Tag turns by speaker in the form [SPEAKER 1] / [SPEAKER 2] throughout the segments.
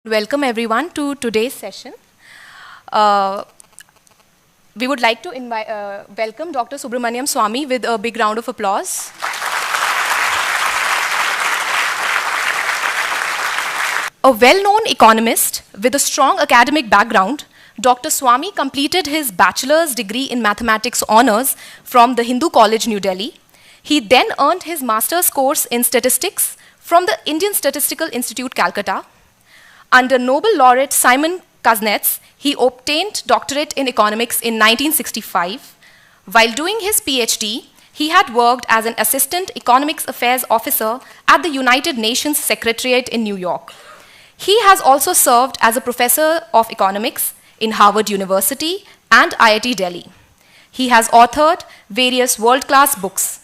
[SPEAKER 1] Welcome everyone to today's session. Uh, we would like to welcome Dr. Subramanian Swamy with a big round of applause. A well-known economist with a strong academic background, Dr. Swamy completed his bachelor's degree in mathematics honors from the Hindu College, New Delhi. He then earned his master's course in statistics from the Indian Statistical Institute, Calcutta. Under Nobel laureate Simon Kuznets, he obtained doctorate in economics in 1965. While doing his PhD, he had worked as an assistant economics affairs officer at the United Nations Secretariat in New York. He has also served as a professor of economics in Harvard University and IIT Delhi. He has authored various world-class books.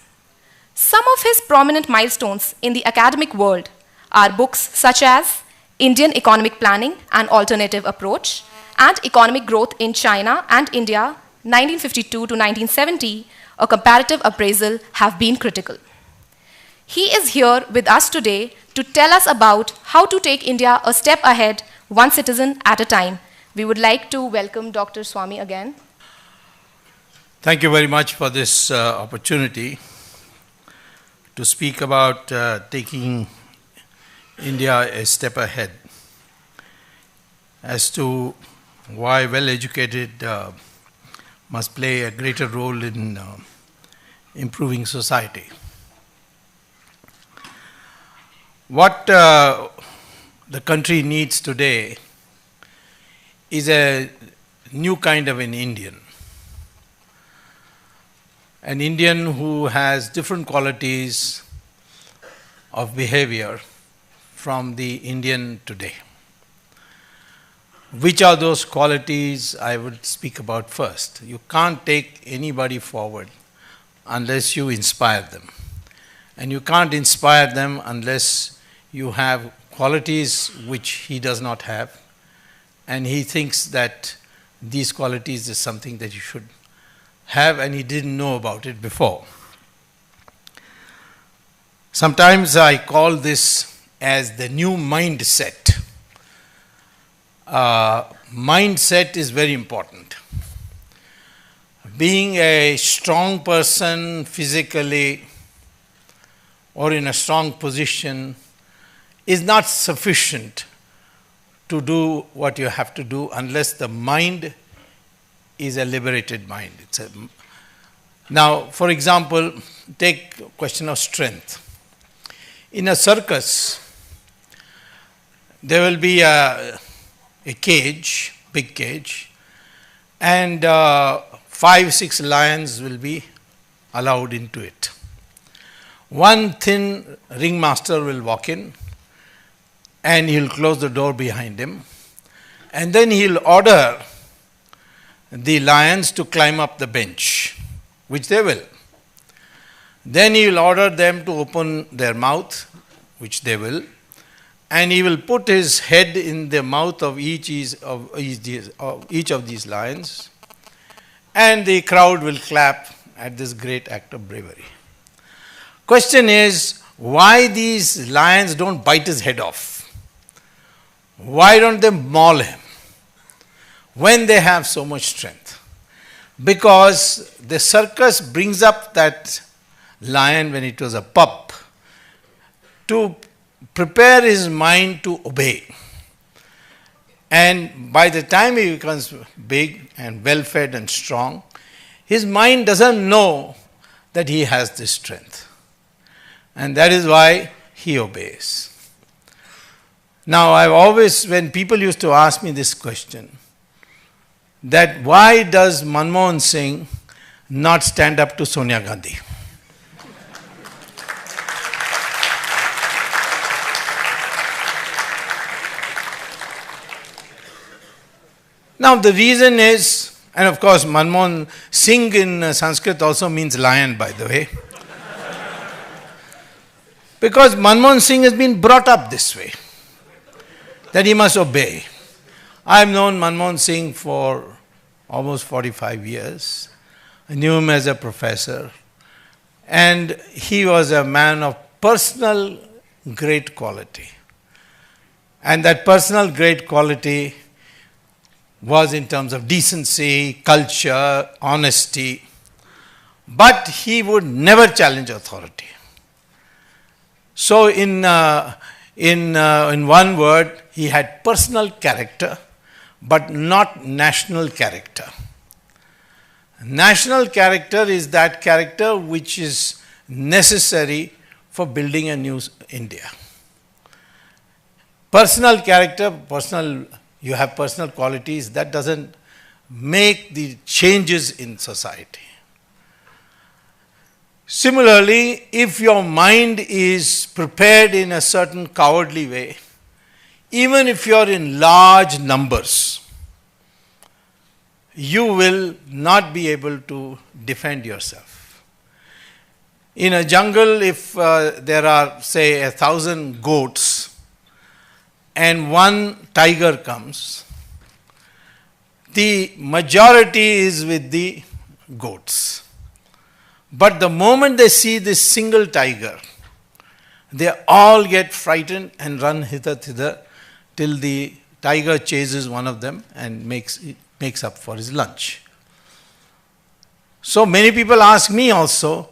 [SPEAKER 1] Some of his prominent milestones in the academic world are books such as Indian Economic Planning, An Alternative Approach, and Economic Growth in China and India, 1952 to 1970, a comparative appraisal, have been critical. He is here with us today to tell us about how to take India a step ahead, one citizen at a time. We would like to welcome Dr. Swamy again.
[SPEAKER 2] Thank you very much for this opportunity to speak about taking India a step ahead as to why well-educated must play a greater role in improving society. What the country needs today is a new kind of an Indian who has different qualities of behavior from the Indian today. Which are those qualities I would speak about first? You can't take anybody forward unless you inspire them. And you can't inspire them unless you have qualities which he does not have. And he thinks that these qualities is something that you should have and he didn't know about it before. Sometimes I call this as the new mindset. Mindset is very important. Being a strong person physically or in a strong position is not sufficient to do what you have to do unless the mind is a liberated mind. Now, for example, take the question of strength. In a circus, there will be a cage, big cage, and 5-6 lions will be allowed into it. One thin ringmaster will walk in and he'll close the door behind him, and then he'll order the lions to climb up the bench, which they will. Then he will order them to open their mouth, which they will, and he will put his head in the mouth of each of these lions, and the crowd will clap at this great act of bravery. Question is, why these lions don't bite his head off? Why don't they maul him when they have so much strength? Because the circus brings up that lion when it was a pup to prepare his mind to obey. And by the time he becomes big and well-fed and strong, his mind doesn't know that he has this strength. And that is why he obeys. Now, I've always, when people used to ask me this question, that why does Manmohan Singh not stand up to Sonia Gandhi? Now, the reason is, and of course, Manmohan Singh in Sanskrit also means lion, by the way. Because Manmohan Singh has been brought up this way, that he must obey. I have known Manmohan Singh for almost 45 years. I knew him as a professor. And he was a man of personal great quality. And that personal great quality was in terms of decency, culture, honesty. But he would never challenge authority. So in one word, he had personal character, but not national character. National character is that character which is necessary for building a new India. Personal character, you have personal qualities, that doesn't make the changes in society. Similarly, if your mind is prepared in a certain cowardly way, even if you are in large numbers, you will not be able to defend yourself. In a jungle, if there are, say, 1,000 goats and one tiger comes, the majority is with the goats. But the moment they see this single tiger, they all get frightened and run hither thither till the tiger chases one of them and makes up for his lunch. So many people ask me also,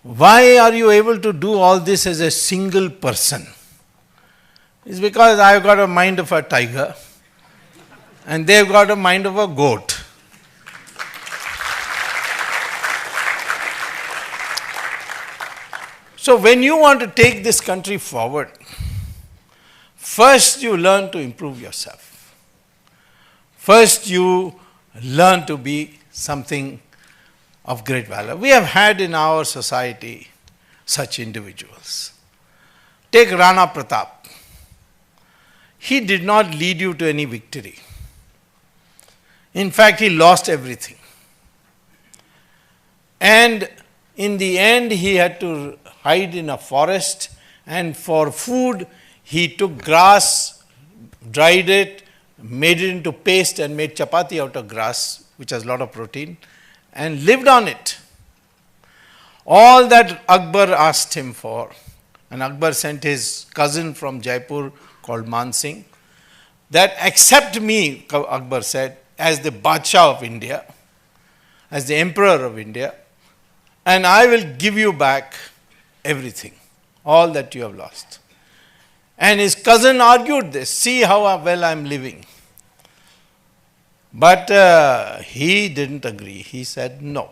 [SPEAKER 2] why are you able to do all this as a single person? It's because I've got a mind of a tiger and they've got a mind of a goat. So when you want to take this country forward, first you learn to improve yourself. First you learn to be something of great value. We have had in our society such individuals. Take Rana Pratap. He did not lead you to any victory. In fact, he lost everything. And in the end, he had to hide in a forest, and for food, he took grass, dried it, made it into paste and made chapati out of grass, which has a lot of protein, and lived on it. All that Akbar asked him for, and Akbar sent his cousin from Jaipur called Man Singh, that accept me, Akbar said, as the Badshah of India, as the Emperor of India, and I will give you back everything, all that you have lost. And his cousin argued this, see how well I am living. But he didn't agree. He said, no,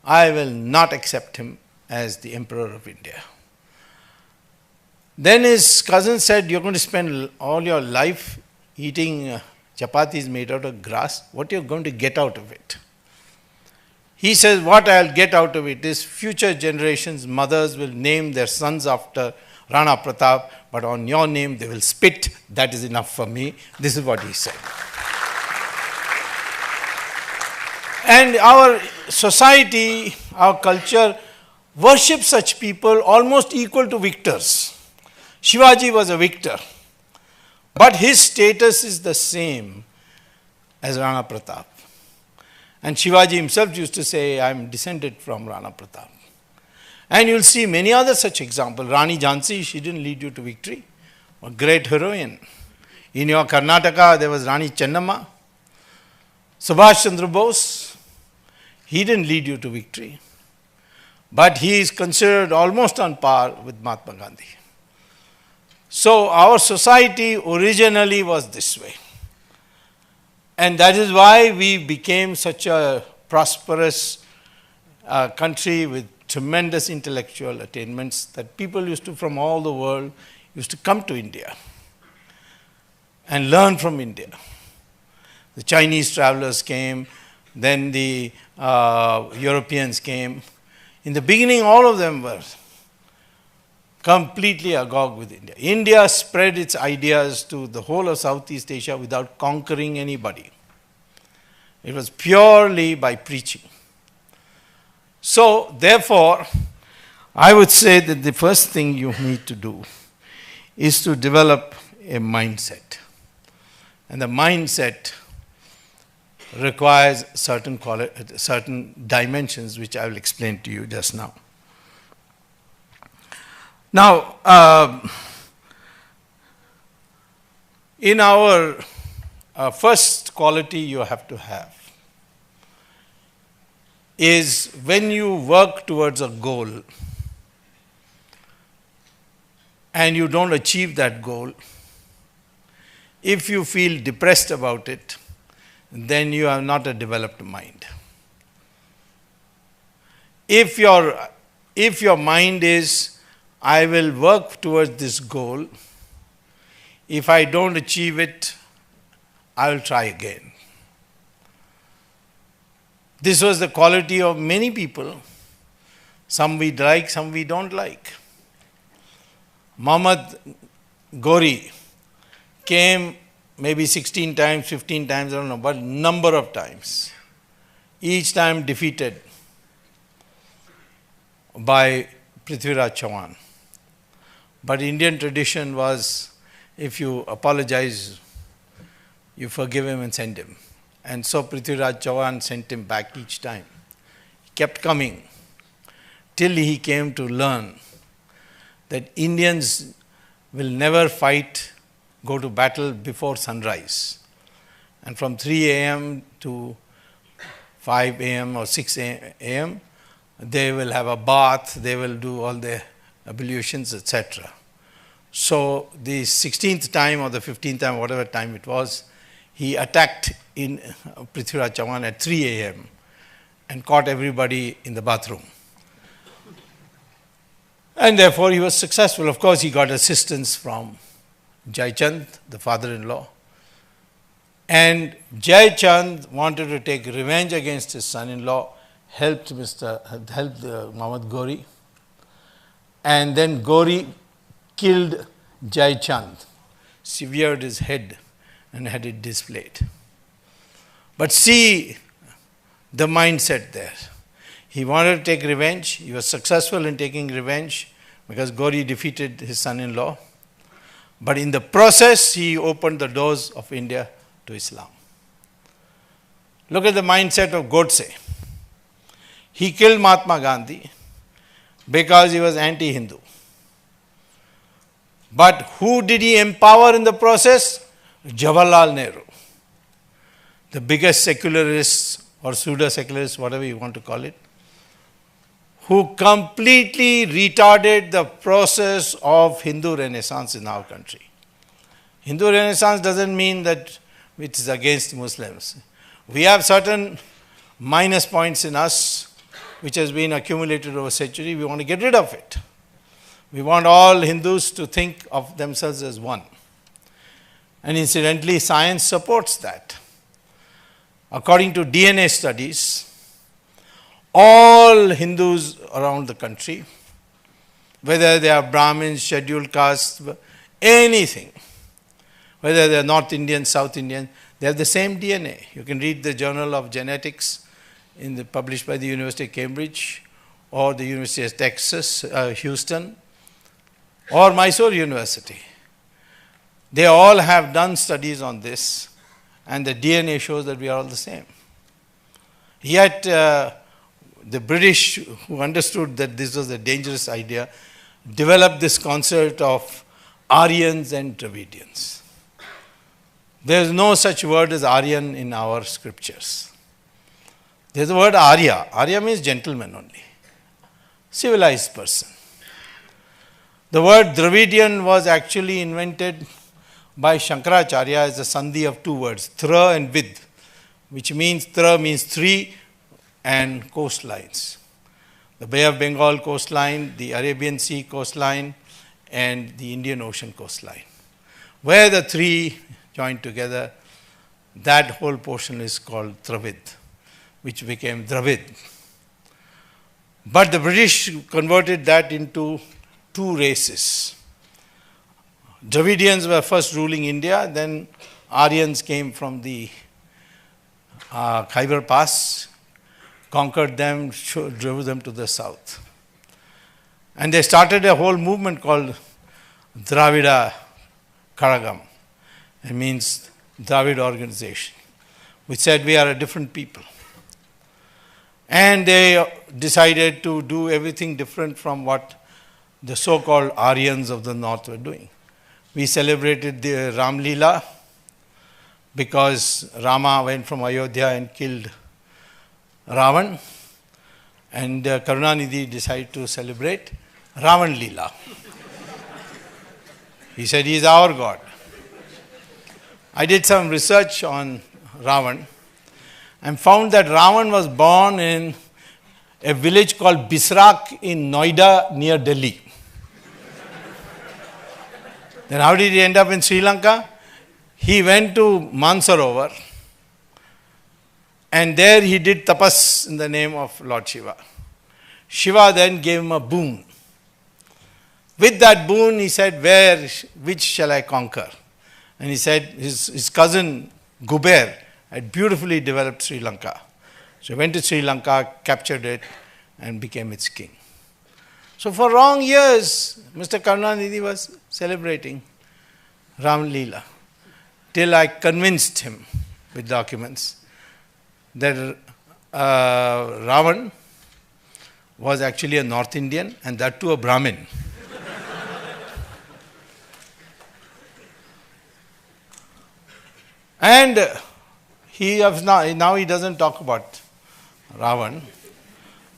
[SPEAKER 2] I will not accept him as the Emperor of India. Then his cousin said, you're going to spend all your life eating chapatis made out of grass. What you're going to get out of it? He says, what I'll get out of it is future generations, mothers will name their sons after Rana Pratap, but on your name they will spit. That is enough for me. This is what he said. And our society, our culture worships such people almost equal to victors. Shivaji was a victor, but his status is the same as Rana Pratap. And Shivaji himself used to say, I am descended from Rana Pratap. And you'll see many other such examples. Rani Jhansi, she didn't lead you to victory. A great heroine. In your Karnataka, there was Rani Chennamma. Subhash Chandra Bose, he didn't lead you to victory. But he is considered almost on par with Mahatma Gandhi. So our society originally was this way. And that is why we became such a prosperous country with tremendous intellectual attainments that people used to, from all the world, used to come to India and learn from India. The Chinese travelers came, then the Europeans came. In the beginning, all of them were completely agog with India. India spread its ideas to the whole of Southeast Asia without conquering anybody. It was purely by preaching. So, therefore, I would say that the first thing you need to do is to develop a mindset. And the mindset requires certain dimensions, which I will explain to you just now. Now, In our first quality you have to have is when you work towards a goal and you don't achieve that goal, if you feel depressed about it, then you have not a developed mind. If your mind is, I will work towards this goal, if I don't achieve it, I will try again. This was the quality of many people. Some we like, some we don't like. Muhammad Ghori came maybe 16 times, 15 times, I don't know, but number of times. Each time defeated by Prithviraj Chauhan. But Indian tradition was, if you apologize, you forgive him and send him. And so Prithviraj Chauhan sent him back each time. He kept coming till he came to learn that Indians will never fight, go to battle before sunrise. And from 3 a.m. to 5 a.m. or 6 a.m., they will have a bath, they will do all their ablutions, etc. So the 16th time or the 15th time, whatever time it was, he attacked in Prithviraj Chauhan at 3 a.m. and caught everybody in the bathroom. And therefore he was successful. Of course, he got assistance from Jai Chand, the father-in-law. And Jai Chand wanted to take revenge against his son-in-law, helped Muhammad Ghori. And then Ghori killed Jai Chand, severed his head and had it displayed. But see the mindset there. He wanted to take revenge. He was successful in taking revenge because Ghori defeated his son-in-law. But in the process, he opened the doors of India to Islam. Look at the mindset of Godse. He killed Mahatma Gandhi because he was anti-Hindu. But who did he empower in the process? Jawaharlal Nehru, the biggest secularist or pseudo-secularist, whatever you want to call it, who completely retarded the process of Hindu Renaissance in our country. Hindu Renaissance doesn't mean that it is against Muslims. We have certain minus points in us which has been accumulated over centuries. We want to get rid of it. We want all Hindus to think of themselves as one. And incidentally, science supports that. According to DNA studies, all Hindus around the country, whether they are Brahmins, scheduled castes, anything, whether they are North Indian, South Indian, they have the same DNA. You can read the Journal of Genetics published by the University of Cambridge or the University of Texas, Houston, or Mysore University. They all have done studies on this, and the DNA shows that we are all the same. Yet, the British, who understood that this was a dangerous idea, developed this concept of Aryans and Dravidians. There is no such word as Aryan in our scriptures. There is the word Arya. Arya means gentleman only, civilized person. The word Dravidian was actually invented by Shankaracharya as a sandhi of two words, thra and vid, which means thra means three and coastlines. The Bay of Bengal coastline, the Arabian Sea coastline, and the Indian Ocean coastline. Where the three joined together, that whole portion is called Dravid, which became Dravid. But the British converted that into two races. Dravidians were first ruling India, then Aryans came from the Khyber Pass, conquered them, drove them to the south. And they started a whole movement called Dravida Karagam. It means Dravid organization, which said we are a different people. And they decided to do everything different from what the so-called Aryans of the north were doing. we celebrated the Ram Leela because Rama went from Ayodhya and killed Ravan, and Karunanidhi decided to celebrate Ravan Leela. He said he is our God. I did some research on Ravan and found that Ravan was born in a village called Bisrak in Noida near Delhi. Then how did he end up in Sri Lanka? He went to Mansarovar and there he did tapas in the name of Lord Shiva. Shiva then gave him a boon. With that boon he said, which shall I conquer? And he said his cousin Guber had beautifully developed Sri Lanka. So he went to Sri Lanka, captured it and became its king. So for long years, Mr. Karunanidhi was celebrating Ram Leela till I convinced him with documents that Ravan was actually a North Indian and that too a Brahmin. And now he doesn't talk about Ravan,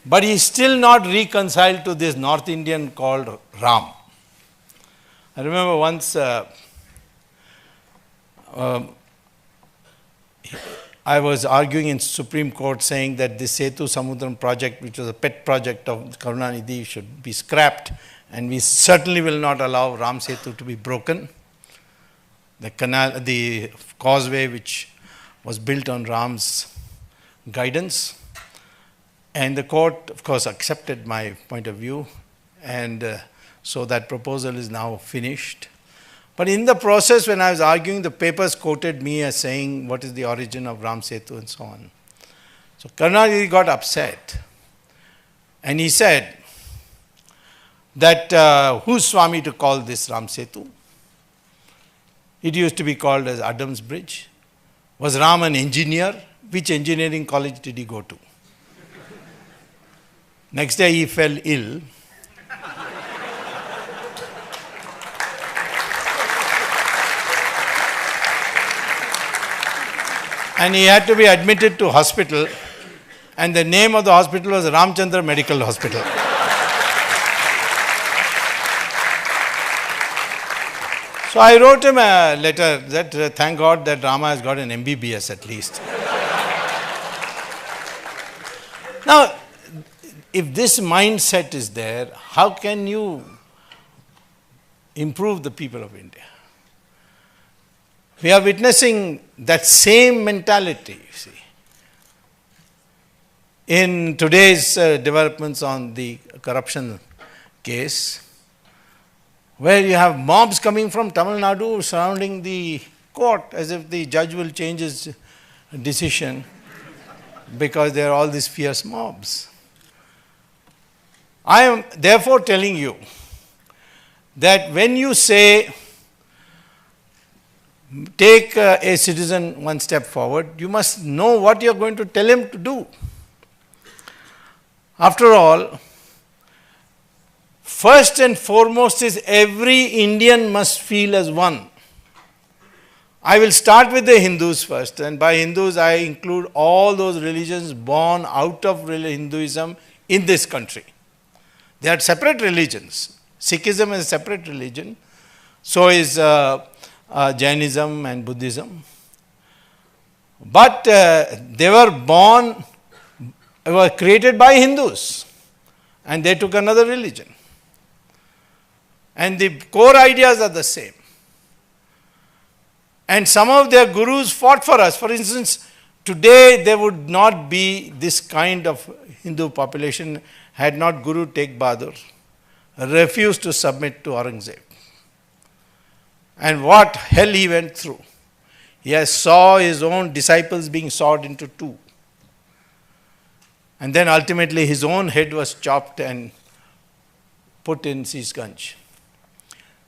[SPEAKER 2] but he is still not reconciled to this North Indian called Ram. I remember once I was arguing in Supreme Court saying that this Setu Samudram project, which was a pet project of Karunanidhi, should be scrapped, and we certainly will not allow Ram Setu to be broken. The canal, the causeway which was built on Ram's guidance. And the court, of course, accepted my point of view, and so that proposal is now finished. But in the process, when I was arguing, the papers quoted me as saying, what is the origin of Ram Setu and so on. So Karunanidhi got upset. And he said that who's Swamy to call this Ram Setu? It used to be called as Adam's Bridge. Was Ram an engineer? Which engineering college did he go to? Next day he fell ill. And he had to be admitted to hospital, and the name of the hospital was Ramchandra Medical Hospital. So I wrote him a letter that thank God that Rama has got an MBBS at least. Now, if this mindset is there, how can you improve the people of India? We are witnessing that same mentality, you see, in today's developments on the corruption case, where you have mobs coming from Tamil Nadu surrounding the court as if the judge will change his decision because there are all these fierce mobs. I am therefore telling you that when you say take a citizen one step forward, you must know what you are going to tell him to do. After all, first and foremost is every Indian must feel as one. I will start with the Hindus first, and by Hindus I include all those religions born out of Hinduism in this country. They are separate religions. Sikhism is a separate religion. So is Jainism and Buddhism. But they were created by Hindus, and they took another religion. And the core ideas are the same. And some of their gurus fought for us. For instance, today there would not be this kind of Hindu population had not Guru Tegh Bahadur refused to submit to Aurangzeb. And what hell he went through. He saw his own disciples being sawed into two. And then ultimately his own head was chopped and put in Sisganj.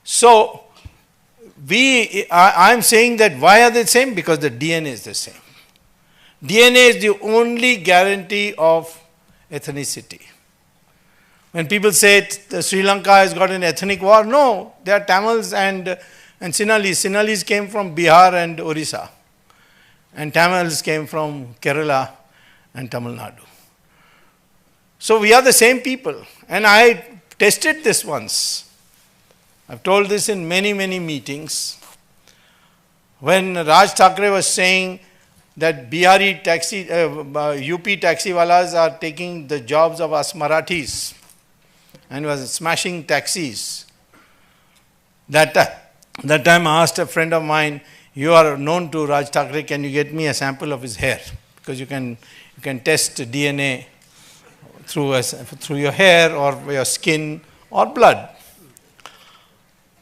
[SPEAKER 2] So, I am saying that why are they the same? Because the DNA is the same. DNA is the only guarantee of ethnicity. When people say Sri Lanka has got an ethnic war, no, they are Tamils and and Sinhalese came from Bihar and Orissa, and Tamils came from Kerala and Tamil Nadu. So we are the same people, and I tested this once. I've told this in many, many meetings. When Raj Thackeray was saying that Bihari taxi, UP taxiwalas are taking the jobs of us Marathis and was smashing taxis. That time I asked a friend of mine, you are known to Raj Thackeray, can you get me a sample of his hair? Because you can test DNA through your hair or your skin or blood.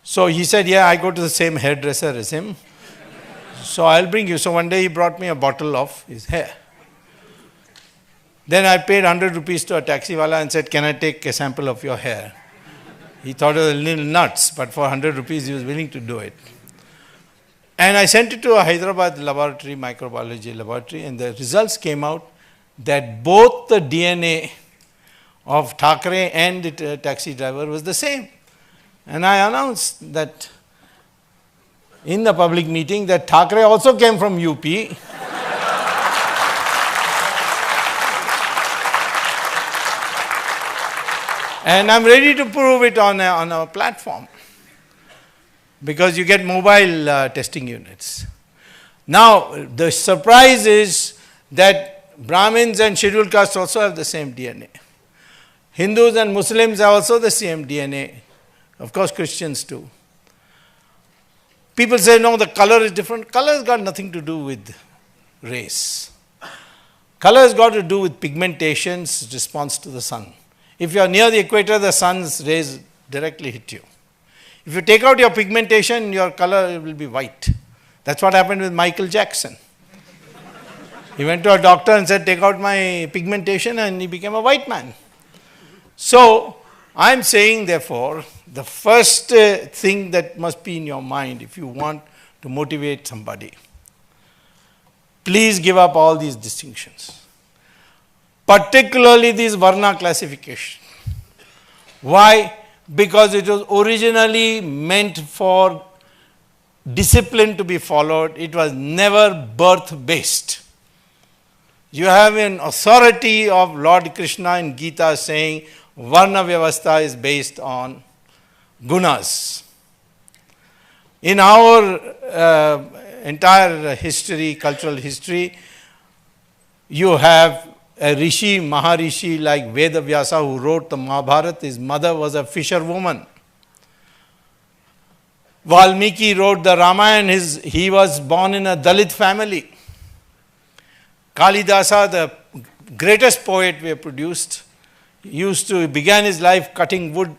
[SPEAKER 2] So he said, yeah, I go to the same hairdresser as him. So I'll bring you. So one day he brought me a bottle of his hair. Then I paid 100 rupees to a taxiwala and said, can I take a sample of your hair? He thought it was a little nuts, but for 100 rupees he was willing to do it. And I sent it to a Hyderabad laboratory, microbiology laboratory, and the results came out that both the DNA of Thackeray and the taxi driver was the same. And I announced that in the public meeting that Thackeray also came from UP. And I'm ready to prove it on a platform, because you get mobile testing units. Now, the surprise is that Brahmins and scheduled castes also have the same DNA. Hindus and Muslims have also the same DNA. Of course, Christians too. People say, no, the color is different. Color has got nothing to do with race. Color has got to do with pigmentation's response to the sun. If you are near the equator, the sun's rays directly hit you. If you take out your pigmentation, your color will be white. That's what happened with Michael Jackson. He went to a doctor and said, take out my pigmentation, and he became a white man. So, I'm saying, therefore, the first thing that must be in your mind if you want to motivate somebody, please give up all these distinctions. Particularly this Varna classification. Why? Because it was originally meant for discipline to be followed. It was never birth-based. You have an authority of Lord Krishna in Gita saying Varna Vyavastha is based on gunas. In our entire history, cultural history, you have a rishi, Maharishi like Vedavyasa who wrote the Mahabharata. His mother was a fisherwoman. Valmiki wrote the Ramayana. He was born in a Dalit family. Kalidasa, the greatest poet we have produced, began his life cutting wood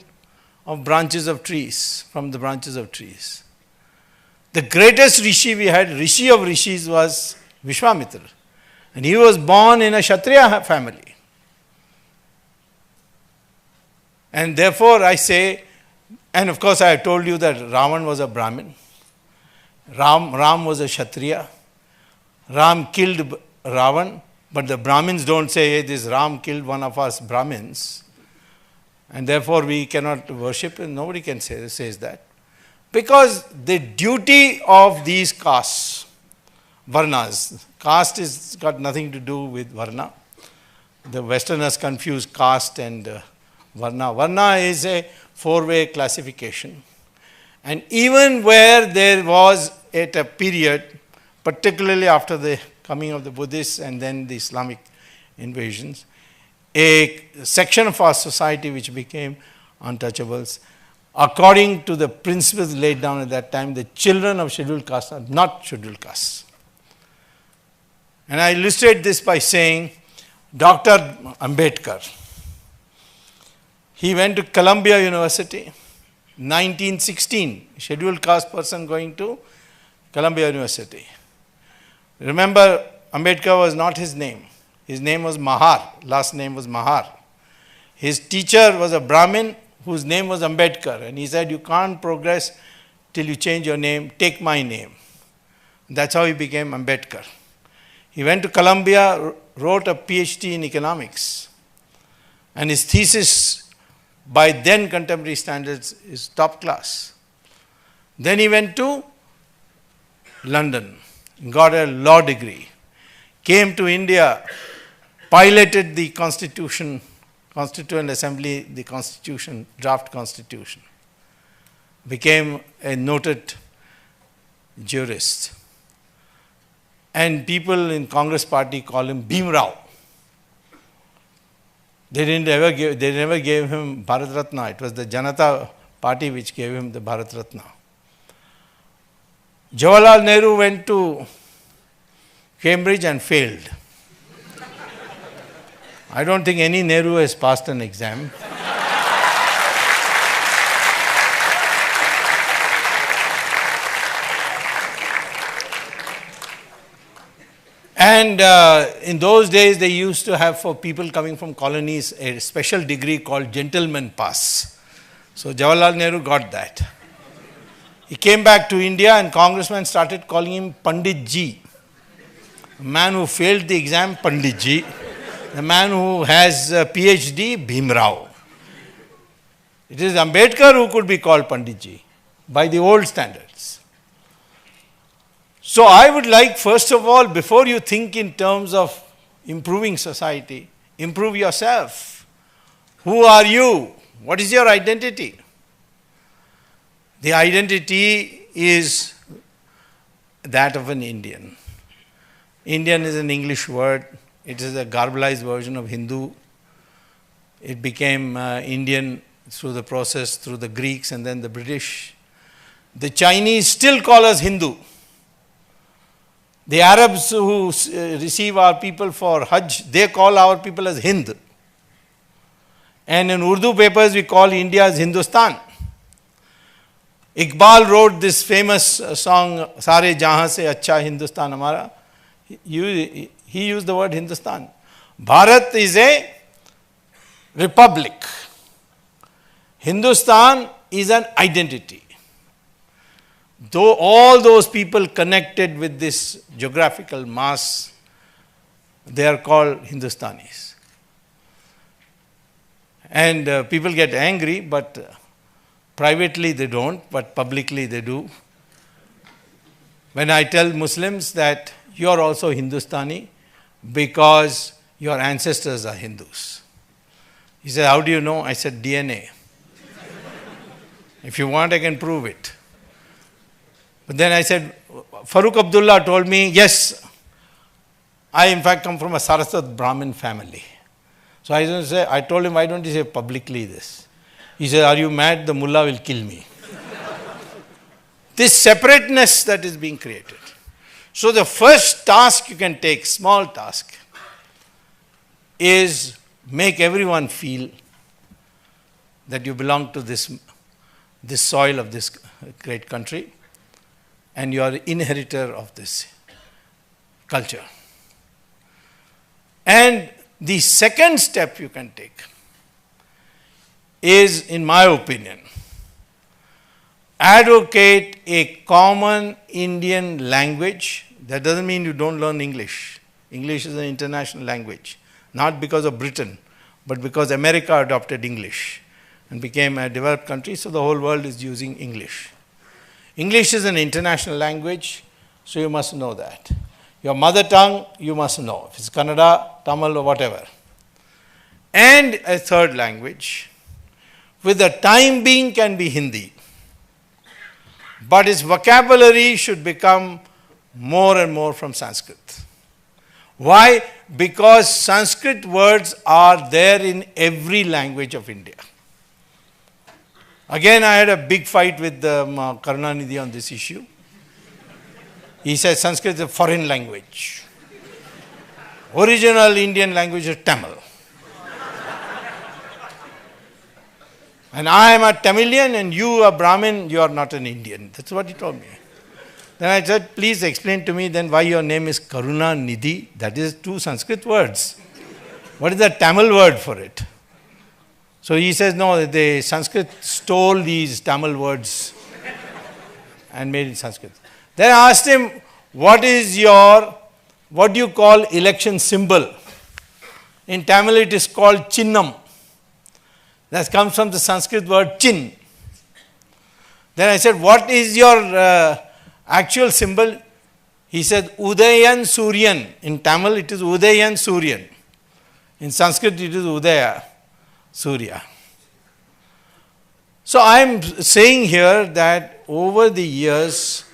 [SPEAKER 2] of branches of trees, from the branches of trees. The greatest rishi we had, rishi of rishis, was Vishwamitra. And he was born in a Kshatriya family. And therefore I say, and of course I have told you that Ravan was a Brahmin. Ram was a Kshatriya. Ram killed Ravan, but the Brahmins don't say, hey, this Ram killed one of us Brahmins, and therefore we cannot worship him. Nobody can says that. Because the duty of these castes, Varnas, caste has got nothing to do with Varna. The Westerners confuse caste and Varna. Varna is a four-way classification. And even where there was at a period, particularly after the coming of the Buddhists and then the Islamic invasions, a section of our society which became untouchables, according to the principles laid down at that time, the children of scheduled castes are not scheduled castes. And I illustrate this by saying, Dr. Ambedkar, he went to Columbia University, 1916, scheduled caste person going to Columbia University. Remember, Ambedkar was not his name. His name was Mahar, last name was Mahar. His teacher was a Brahmin whose name was Ambedkar, and he said, you can't progress till you change your name, take my name. That's how he became Ambedkar. He went to Columbia, wrote a PhD in economics, and his thesis by then contemporary standards is top class. Then he went to London, got a law degree, came to India, piloted the Constitution, Constituent Assembly, the Constitution, draft Constitution, became a noted jurist. And people in Congress party call him Bhimrao. They never gave him Bharat Ratna. It was the Janata party which gave him the Bharat Ratna. Jawaharlal Nehru went to Cambridge and failed. I don't think any Nehru has passed an exam. And in those days, they used to have for people coming from colonies a special degree called Gentleman Pass. So Jawaharlal Nehru got that. He came back to India and congressmen started calling him Pandit Ji. A man who failed the exam, Pandit Ji. The man who has a PhD, Bhimrao. It is Ambedkar who could be called Pandit Ji by the old standards. So I would like, first of all, before you think in terms of improving society, improve yourself. Who are you? What is your identity? The identity is that of an Indian. Indian is an English word. It is a garbalized version of Hindu. It became Indian through the process, through the Greeks and then the British. The Chinese still call us Hindu. The Arabs who receive our people for Hajj, they call our people as Hind. And in Urdu papers, we call India as Hindustan. Iqbal wrote this famous song, Sare Jahan Se Acha Hindustan Hamara. He used the word Hindustan. Bharat is a republic. Hindustan is an identity. Though all those people connected with this geographical mass, they are called Hindustanis. And people get angry, but privately they don't, but publicly they do. When I tell Muslims that you are also Hindustani because your ancestors are Hindus. He said, how do you know? I said, DNA. If you want, I can prove it. But then I said, Farooq Abdullah told me, yes, I in fact come from a Saraswat Brahmin family. So I told him, why don't you say publicly this? He said, are you mad? The mullah will kill me. This separateness that is being created. So the first task you can take, small task, is make everyone feel that you belong to this soil of this great country and you are inheritor of this culture. And the second step you can take is, in my opinion, advocate a common Indian language. That doesn't mean you don't learn English. English is an international language, not because of Britain, but because America adopted English and became a developed country, so the whole world is using English. English is an international language, so you must know that. Your mother tongue, you must know. If it's Kannada, Tamil or whatever. And a third language, with the time being can be Hindi. But its vocabulary should become more and more from Sanskrit. Why? Because Sanskrit words are there in every language of India. Again, I had a big fight with Karunanidhi on this issue. He said Sanskrit is a foreign language. Original Indian language is Tamil. And I am a Tamilian and you are Brahmin, you are not an Indian. That's what he told me. Then I said, please explain to me then why your name is Karunanidhi. That is two Sanskrit words. What is the Tamil word for it? So he says, no, the Sanskrit stole these Tamil words and made it Sanskrit. Then I asked him, what do you call election symbol? In Tamil it is called Chinnam. That comes from the Sanskrit word chin. Then I said, what is your actual symbol? He said, Udayan Suryan. In Tamil it is Udayan Suryan. In Sanskrit it is Udaya Surya. So I am saying here that over the years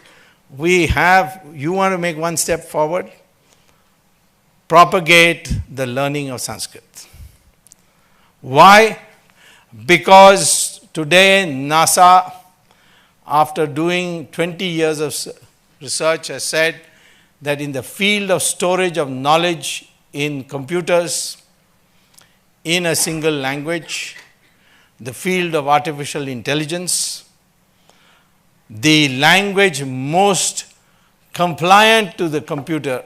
[SPEAKER 2] you want to make one step forward, propagate the learning of Sanskrit. Why? Because today NASA, after doing 20 years of research, has said that in the field of storage of knowledge in computers, in a single language, the field of artificial intelligence, the language most compliant to the computer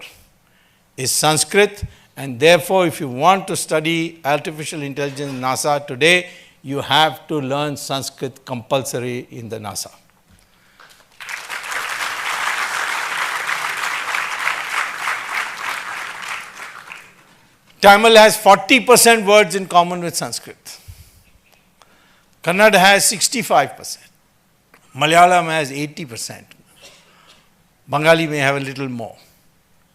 [SPEAKER 2] is Sanskrit, and therefore if you want to study artificial intelligence in NASA today, you have to learn Sanskrit compulsory in the NASA. Tamil has 40% words in common with Sanskrit. Kannada has 65%. Malayalam has 80%. Bengali may have a little more.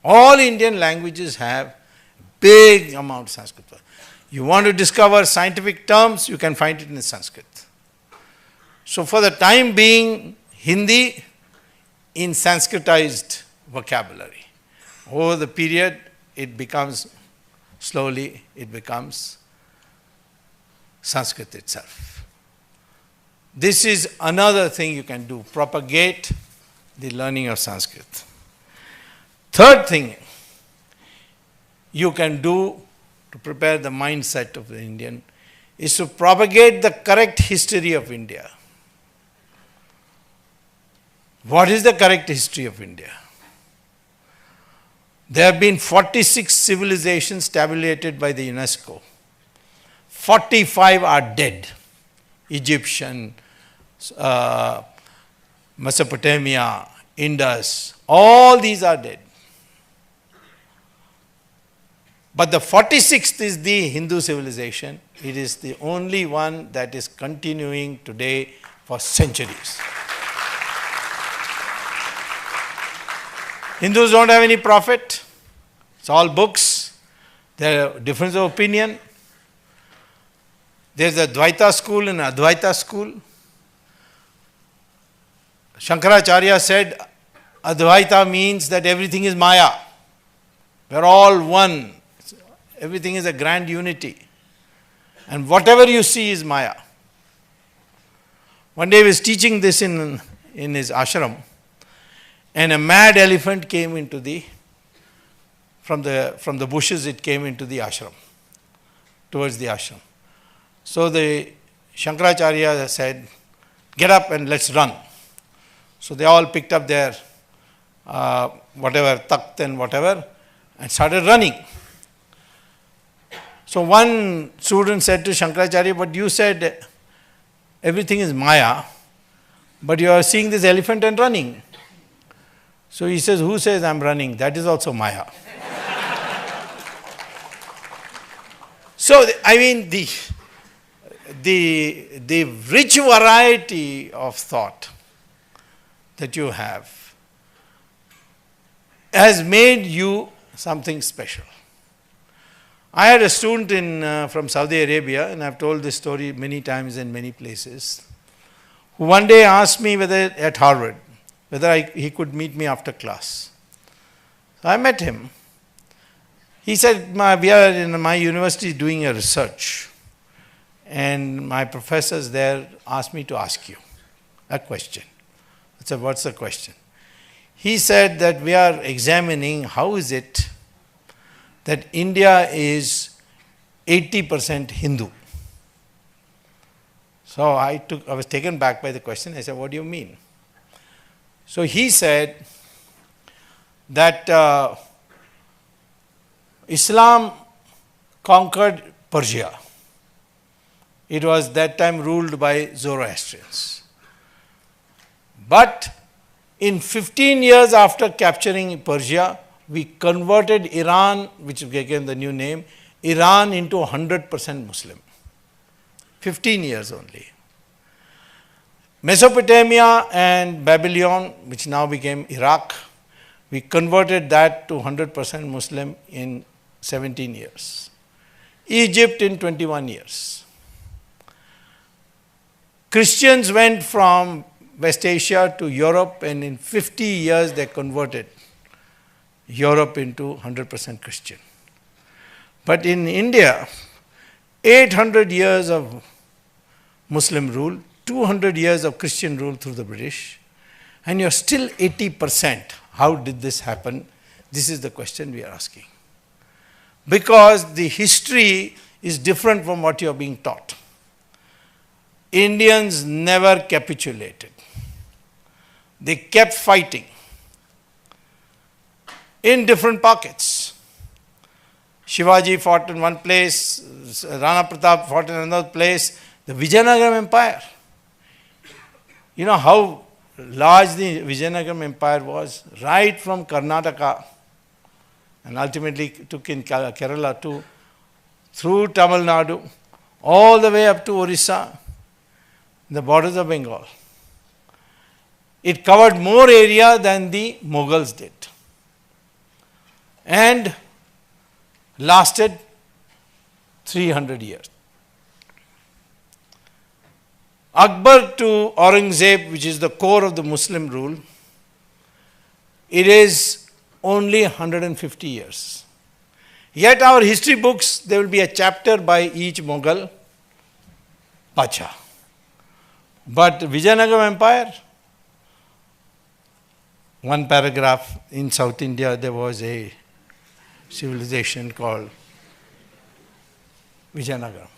[SPEAKER 2] All Indian languages have big amount of Sanskrit. You want to discover scientific terms, you can find it in Sanskrit. So for the time being, Hindi in Sanskritized vocabulary. Over the period, slowly it becomes Sanskrit itself. This is another thing you can do, propagate the learning of Sanskrit. Third thing you can do to prepare the mindset of the Indian is to propagate the correct history of India. What is the correct history of India? There have been 46 civilizations tabulated by the UNESCO. 45 are dead. Egyptian, Mesopotamia, Indus, all these are dead. But the 46th is the Hindu civilization. It is the only one that is continuing today for centuries. Hindus don't have any prophet. It's all books. There are difference of opinion. There's a Dvaita school and Advaita school. Shankaracharya said Advaita means that everything is Maya. We're all one. Everything is a grand unity. And whatever you see is Maya. One day he was teaching this in his ashram, and a mad elephant came into from the bushes it came into the ashram, towards the ashram. So the Shankaracharya said, get up and let's run. So they all picked up their whatever, takht and whatever, and started running. So one student said to Shankaracharya, but you said everything is Maya, but you are seeing this elephant and running. So he says, who says I'm running? That is also Maya. So, I mean, the rich variety of thought that you have has made you something special. I had a student from Saudi Arabia, and I've told this story many times in many places, who one day asked me at Harvard, whether he could meet me after class. So I met him. He said, we are in my university doing a research, and my professors there asked me to ask you a question. I said, what's the question? He said that we are examining how is it that India is 80% Hindu. So I was taken back by the question. I said, what do you mean? So he said that Islam conquered Persia. It was that time ruled by Zoroastrians. But in 15 years after capturing Persia, we converted Iran, which became the new name, Iran into 100% Muslim. 15 years only. Mesopotamia and Babylon, which now became Iraq, we converted that to 100% Muslim in 17 years. Egypt in 21 years. Christians went from West Asia to Europe, and in 50 years they converted Europe into 100% Christian. But in India, 800 years of Muslim rule, 200 years of Christian rule through the British, and you're still 80%. How did this happen? This is the question we are asking. Because the history is different from what you are being taught. Indians never capitulated. They kept fighting in different pockets. Shivaji fought in one place, Rana Pratap fought in another place, the Vijayanagara Empire. You know how large the Vijayanagara Empire was, right from Karnataka, and ultimately took in Kerala too, through Tamil Nadu, all the way up to Orissa, the borders of Bengal. It covered more area than the Mughals did, and lasted 300 years. Akbar to Aurangzeb, which is the core of the Muslim rule, it is only 150 years. Yet our history books, there will be a chapter by each Mughal Pacha. But Vijayanagara Empire, one paragraph, in South India there was a civilization called Vijayanagara.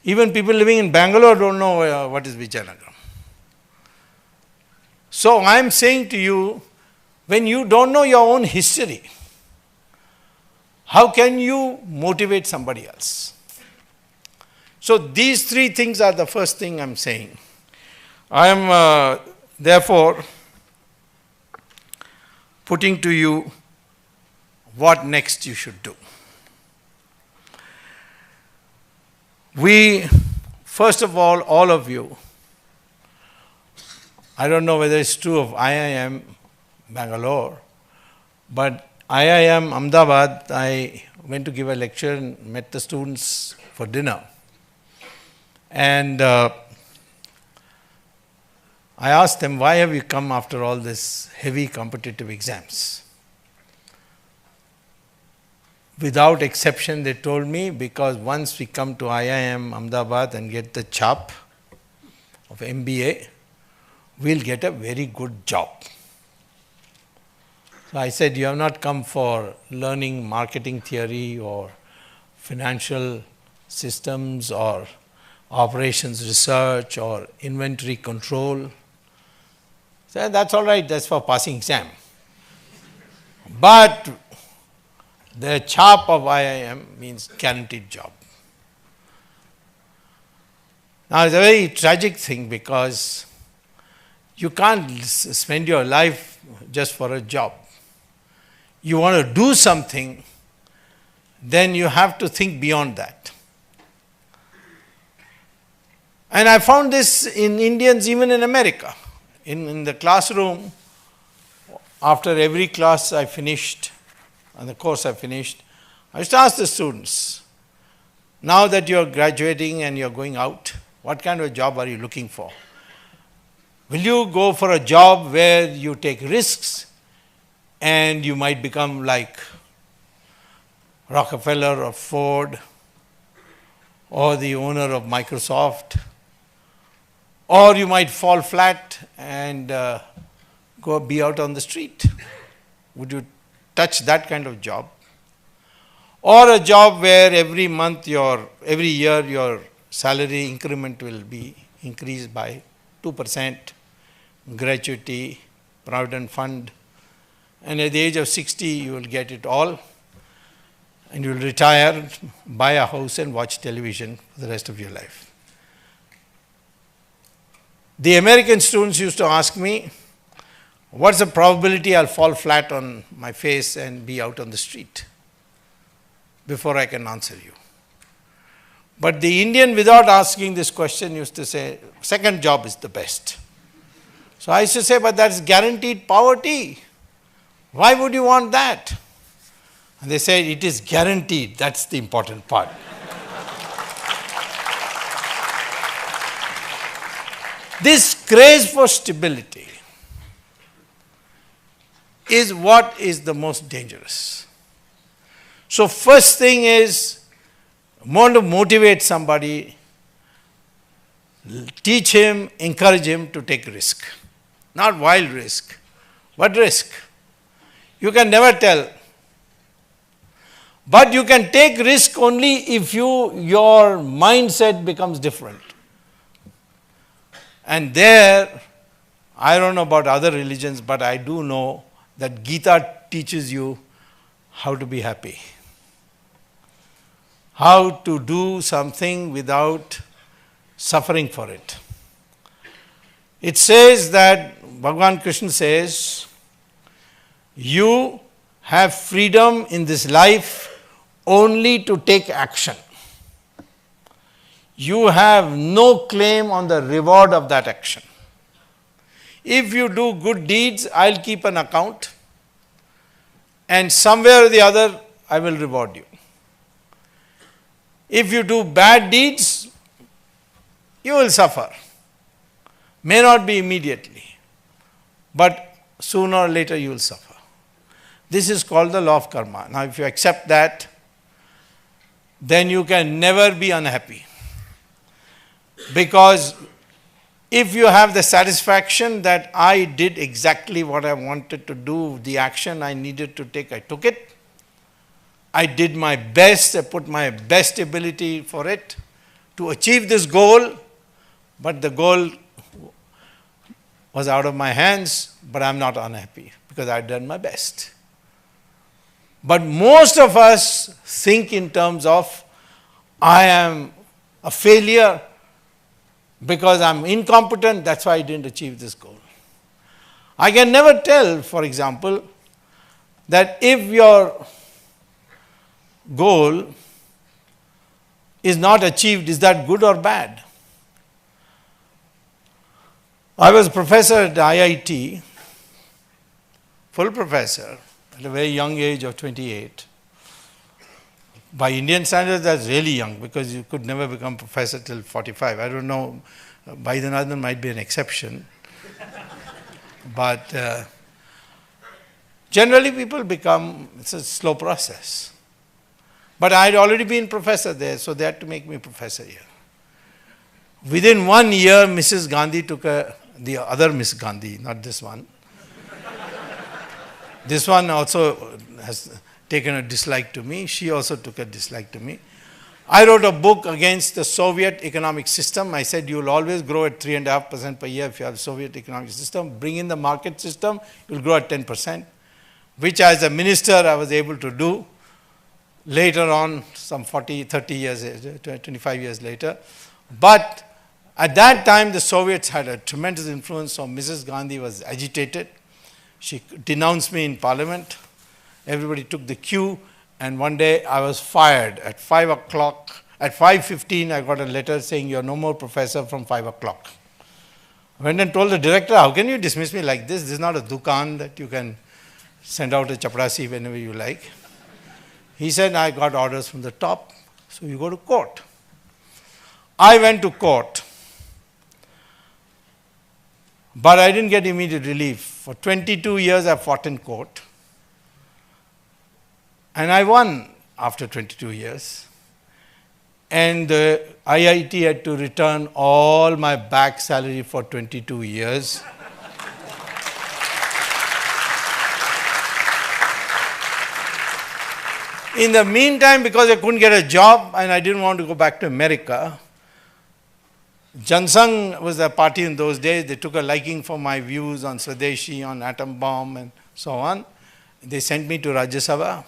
[SPEAKER 2] Even people living in Bangalore don't know what is Vijayanagara. So I am saying to you, when you don't know your own history, how can you motivate somebody else? So these three things are the first thing I am saying. I am therefore putting to you what next you should do. We, first of all of you, I don't know whether it's true of IIM Bangalore, but IIM Ahmedabad, I went to give a lecture and met the students for dinner. And I asked them, why have you come after all this heavy competitive exams? Without exception, they told me, because once we come to IIM Ahmedabad and get the chap of MBA, we'll get a very good job. So I said, you have not come for learning marketing theory or financial systems or operations research or inventory control. So that's all right, that's for passing exam. But the chap of IIM means guaranteed job. Now it's a very tragic thing, because you can't spend your life just for a job. You want to do something, then you have to think beyond that. And I found this in Indians, even in America. In the classroom, after every class I finished, and the course I finished, I used to ask the students, now that you are graduating and you are going out, what kind of a job are you looking for? Will you go for a job where you take risks and you might become like Rockefeller or Ford or the owner of Microsoft, or you might fall flat and go be out on the street? Would you touch that kind of job? Or a job where every year your salary increment will be increased by 2%, gratuity, provident fund, and at the age of 60 you will get it all, and you will retire, buy a house and watch television for the rest of your life. The American students used to ask me, what's the probability I'll fall flat on my face and be out on the street? Before I can answer you. But the Indian, without asking this question, used to say, second job is the best. So I used to say, but that's guaranteed poverty. Why would you want that? And they said, it is guaranteed. That's the important part. This craze for stability is what is the most dangerous. So first thing is, want to motivate somebody, teach him, encourage him to take risk. Not wild risk, but risk. You can never tell. But you can take risk only if your mindset becomes different. And there, I don't know about other religions, but I do know that Gita teaches you how to be happy. How to do something without suffering for it. It says that, Bhagavan Krishna says, you have freedom in this life only to take action. You have no claim on the reward of that action. If you do good deeds, I'll keep an account, and somewhere or the other, I will reward you. If you do bad deeds, you will suffer. May not be immediately, but sooner or later you will suffer. This is called the law of karma. Now, if you accept that, then you can never be unhappy. Because if you have the satisfaction that I did exactly what I wanted to do, the action I needed to take, I took it. I did my best, I put my best ability for it to achieve this goal, but the goal was out of my hands, but I'm not unhappy because I've done my best. But most of us think in terms of, I am a failure because I'm incompetent, that's why I didn't achieve this goal. I can never tell, for example, that if your goal is not achieved, is that good or bad? I was a professor at IIT, full professor, at a very young age of 28. By Indian standards, that's really young, because you could never become professor till 45. I don't know, Baidyanath might be an exception. But generally people become, it's a slow process. But I had already been professor there, so they had to make me professor here. Within 1 year, Mrs. Gandhi took the other Miss Gandhi, not this one. This one also has taken a dislike to me. She also took a dislike to me. I wrote a book against the Soviet economic system. I said, you will always grow at 3.5% per year if you have a Soviet economic system. Bring in the market system, you will grow at 10%, which as a minister I was able to do. Later on, some 40, 30 years, 25 years later. But at that time, the Soviets had a tremendous influence, so Mrs. Gandhi was agitated. She denounced me in parliament. Everybody took the cue, and one day I was fired at 5 o'clock. At 5:15, I got a letter saying, you're no more professor from 5 o'clock. I went and told the director, how can you dismiss me like this? This is not a dukan that you can send out a chaprasi whenever you like. He said, I got orders from the top, so you go to court. I went to court, but I didn't get immediate relief. For 22 years, I fought in court, and I won after 22 years. And the IIT had to return all my back salary for 22 years. In the meantime, because I couldn't get a job and I didn't want to go back to America, Jansangh was a party in those days. They took a liking for my views on Swadeshi, on atom bomb and so on. They sent me to Rajya Sabha.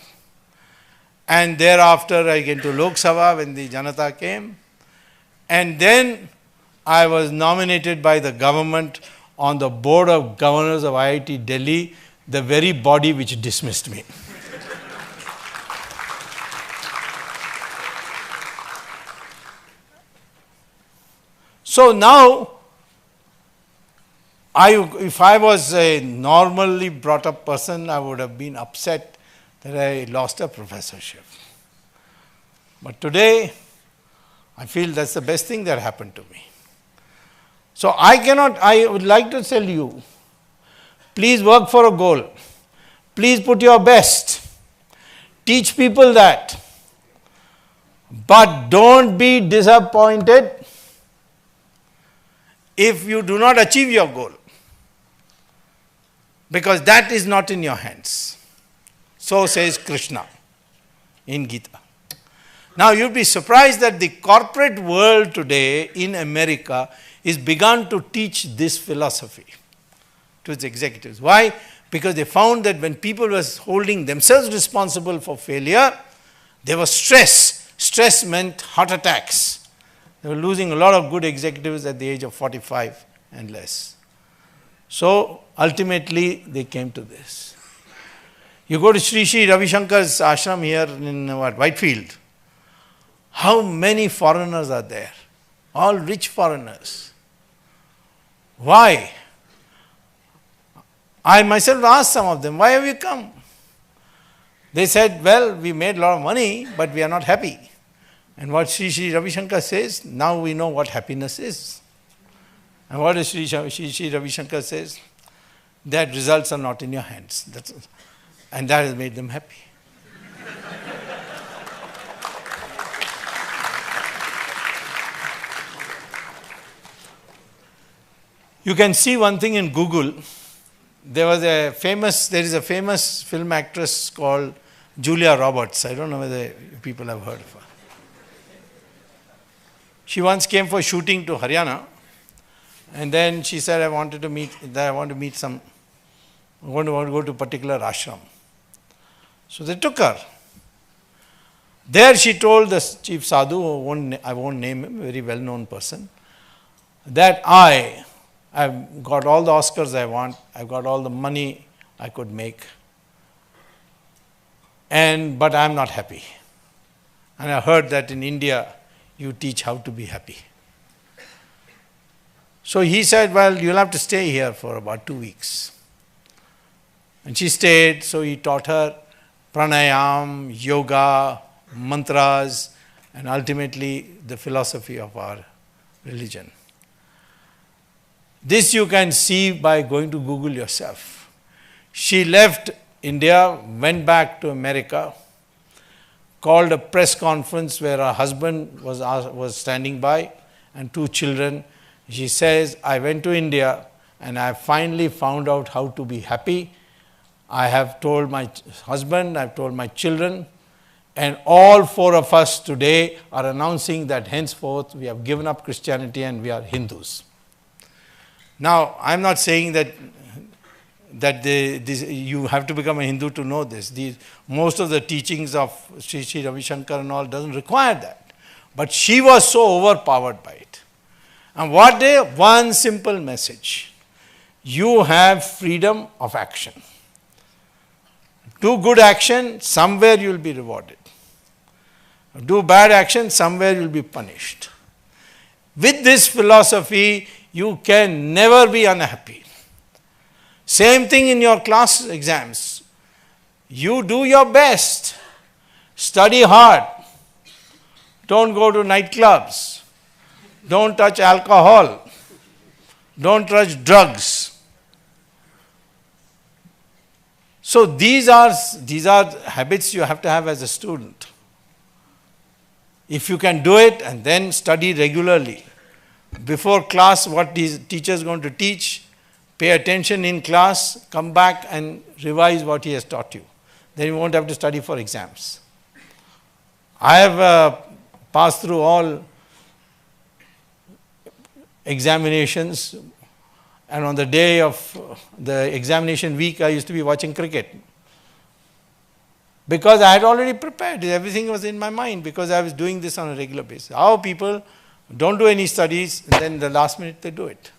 [SPEAKER 2] And thereafter I came to Lok Sabha when the Janata came. And then I was nominated by the government on the board of governors of IIT Delhi, the very body which dismissed me. So now, if I was a normally brought up person, I would have been upset that I lost a professorship. But today, I feel that's the best thing that happened to me. So I would like to tell you, please work for a goal. Please put your best. Teach people that. But don't be disappointed if you do not achieve your goal, because that is not in your hands. So says Krishna in Gita. Now you'll be surprised that the corporate world today in America is begun to teach this philosophy to its executives. Why? Because they found that when people were holding themselves responsible for failure, there was stress. Stress meant heart attacks. They were losing a lot of good executives at the age of 45 and less. So ultimately they came to this. You go to Sri Ravi Shankar's ashram here in Whitefield. How many foreigners are there? All rich foreigners. Why? I myself asked some of them, why have you come? They said, well, we made a lot of money, but we are not happy. And what Sri Ravi Shankar says, now we know what happiness is. And what does Sri Ravi Shankar says? That results are not in your hands. And that has made them happy. You can see one thing in Google. There is a famous film actress called Julia Roberts. I don't know whether people have heard of her. She once came for shooting to Haryana, and then she said, I want to go to a particular ashram. So they took her. There she told the chief sadhu, I won't name him, a very well-known person, that I've got all the Oscars I want, I've got all the money I could make, but I'm not happy. And I heard that in India, you teach how to be happy. So he said, well, you'll have to stay here for about 2 weeks. And she stayed, so he taught her pranayam, yoga, mantras, and ultimately the philosophy of our religion. This you can see by going to Google yourself. She left India, went back to America, called a press conference where her husband was standing by and 2 children. She says, I went to India and I finally found out how to be happy. I have told my husband, I've told my children, and all 4 of us today are announcing that henceforth we have given up Christianity and we are Hindus. Now, I'm not saying that you have to become a Hindu to know this. Most of the teachings of Sri Ravi Shankar and all doesn't require that. But she was so overpowered by it. And one simple message. You have freedom of action. Do good action, somewhere you will be rewarded. Do bad action, somewhere you will be punished. With this philosophy, you can never be unhappy. Same thing in your class exams. You do your best. Study hard. Don't go to nightclubs. Don't touch alcohol. Don't touch drugs. So these are habits you have to have as a student. If you can do it and then study regularly. Before class, what the teacher is going to teach, pay attention in class, come back and revise what he has taught you. Then you won't have to study for exams. I have passed through all examinations, and on the day of the examination week, I used to be watching cricket. Because I had already prepared, everything was in my mind because I was doing this on a regular basis. How people don't do any studies and then the last minute they do it.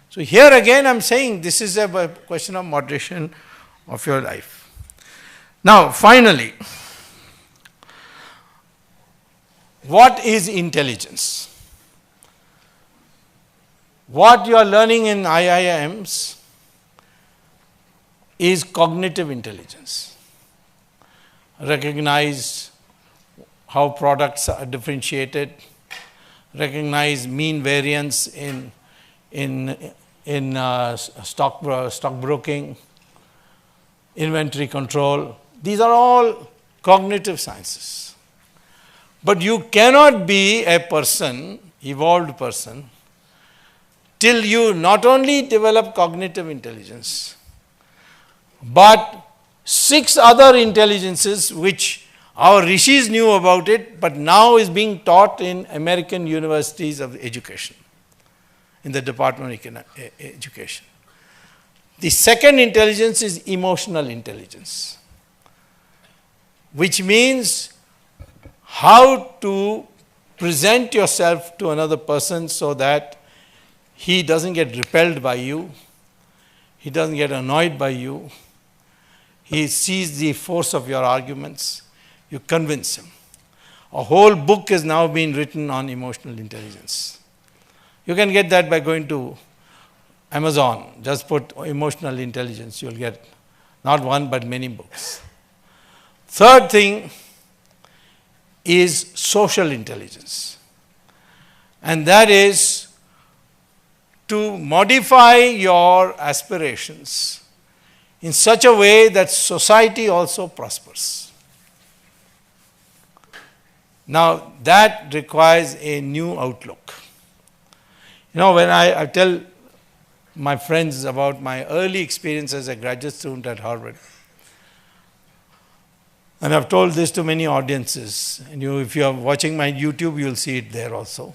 [SPEAKER 2] So here again I'm saying this is a question of moderation of your life. Now finally, what is intelligence? What you are learning in IIMs is cognitive intelligence. Recognize how products are differentiated, recognize mean variance in stockbroking, inventory control. These are all cognitive sciences. But you cannot be a person, evolved person, till you not only develop cognitive intelligence, but 6 other intelligences which our rishis knew about it, but now is being taught in American universities of education, in the Department of Education. The second intelligence is emotional intelligence, which means how to present yourself to another person so that he doesn't get repelled by you, he doesn't get annoyed by you, he sees the force of your arguments, you convince him. A whole book has now been written on emotional intelligence. You can get that by going to Amazon. Just put emotional intelligence, you'll get not one but many books. Third thing is social intelligence. And that is to modify your aspirations in such a way that society also prospers. Now, that requires a new outlook. You know, when I tell my friends about my early experience as a graduate student at Harvard, and I've told this to many audiences, and if you are watching my YouTube, you'll see it there also.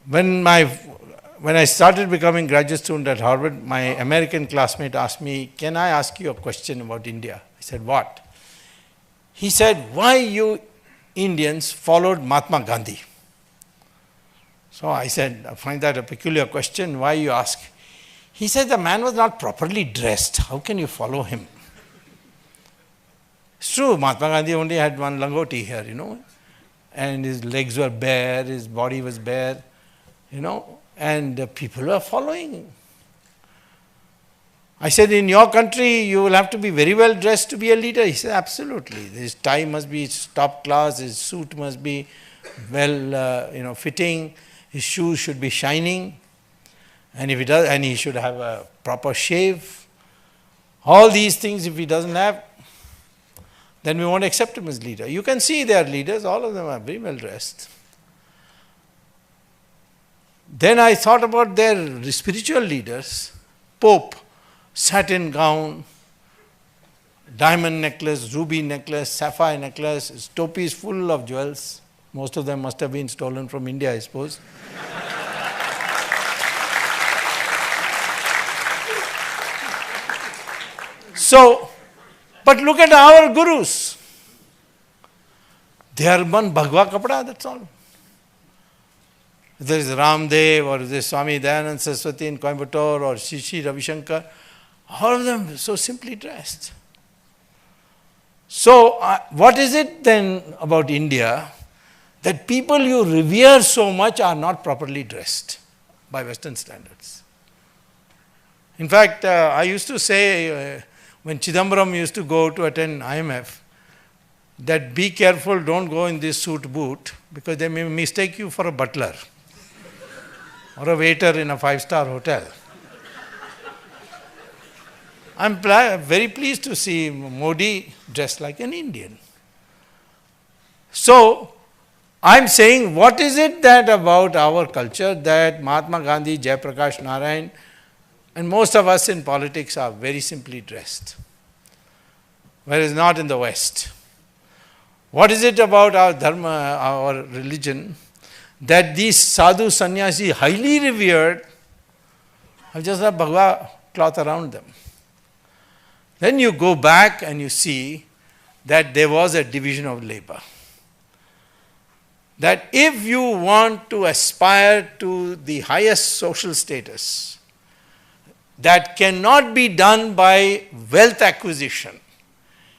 [SPEAKER 2] When I started becoming graduate student at Harvard, my American classmate asked me, "Can I ask you a question about India?" I said, "What?" He said, "Why you Indians followed Mahatma Gandhi?" So I said, "I find that a peculiar question. Why you ask?" He said, "The man was not properly dressed. How can you follow him?" It's true, Mahatma Gandhi only had one langoti here, and his legs were bare, his body was bare, and people were following. I said, "In your country, you will have to be very well dressed to be a leader." He said, "Absolutely. His tie must be top class, his suit must be well, fitting, his shoes should be shining, and if he does, and he should have a proper shave. All these things, if he doesn't have, then we won't accept him as leader." You can see their leaders, all of them are very well dressed. Then I thought about their spiritual leaders. Pope, satin gown, diamond necklace, ruby necklace, sapphire necklace, his topi is full of jewels. Most of them must have been stolen from India, I suppose. So, but look at our gurus. They are one bhagwa kapda, that's all. There is Ramdev or there is Swamy Dayanand Saraswati in Coimbatore or Shishi Ravi Shankar, all of them so simply dressed. So, what is it then about India that people you revere so much are not properly dressed by Western standards? In fact, I used to say when Chidambaram used to go to attend IMF, that be careful, don't go in this suit boot because they may mistake you for a butler or a waiter in a 5-star hotel. I'm very pleased to see Modi dressed like an Indian. So, I'm saying, what is it that about our culture that Mahatma Gandhi, Jayaprakash Narayan, and most of us in politics are very simply dressed, whereas not in the West? What is it about our dharma, our religion, that these sadhu sannyasi, highly revered, have just a bhagwa cloth around them? Then you go back and you see that there was a division of labor. That if you want to aspire to the highest social status, that cannot be done by wealth acquisition.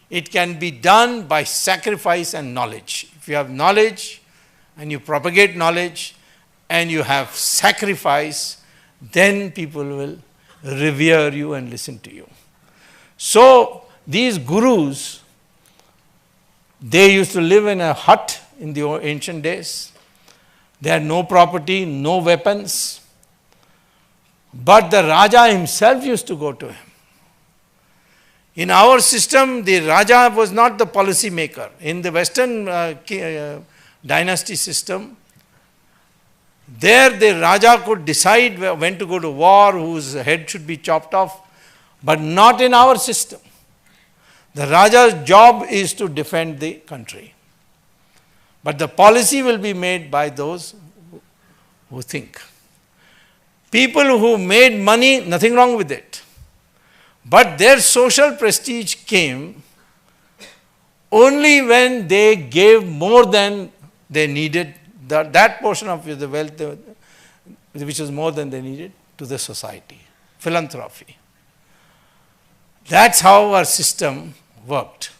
[SPEAKER 2] It can be done by sacrifice and knowledge. If you have knowledge and you propagate knowledge and you have sacrifice, then people will revere you and listen to you. So these gurus, they used to live in a hut in the ancient days. They had no property, no weapons. But the Raja himself used to go to him. In our system, the Raja was not the policy maker. In the Western dynasty system, there the Raja could decide when to go to war, whose head should be chopped off, but not in our system. The Raja's job is to defend the country. But the policy will be made by those who think. People who made money, nothing wrong with it. But their social prestige came only when they gave more than they needed, that portion of the wealth which was more than they needed, to the society. Philanthropy. That's how our system worked.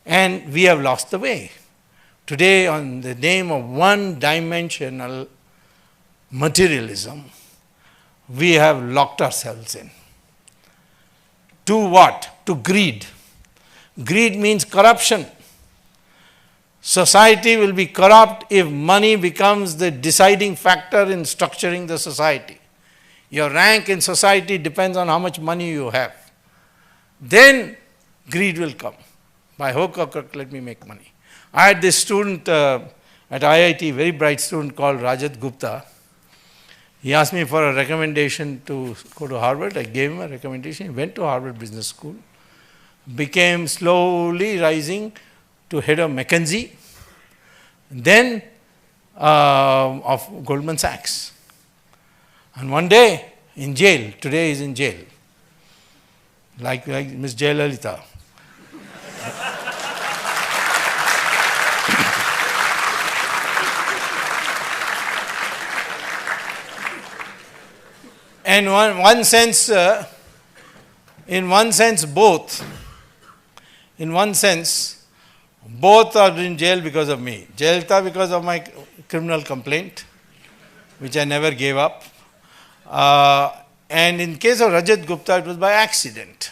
[SPEAKER 2] And we have lost the way. Today, on the name of one-dimensional materialism, we have locked ourselves in. To what? To greed. Greed means corruption. Society will be corrupt if money becomes the deciding factor in structuring the society. Your rank in society depends on how much money you have. Then greed will come. By hook or crook, let me make money. I had this student at IIT, very bright student called Rajat Gupta. He asked me for a recommendation to go to Harvard. I gave him a recommendation. He went to Harvard Business School, became slowly rising to head of McKinsey, then of Goldman Sachs. And one day in jail, today he is in jail, like Ms. Jayalalitha. And in one sense, both are in jail because of me. Jayalalitha because of my criminal complaint, which I never gave up. And in case of Rajat Gupta, it was by accident.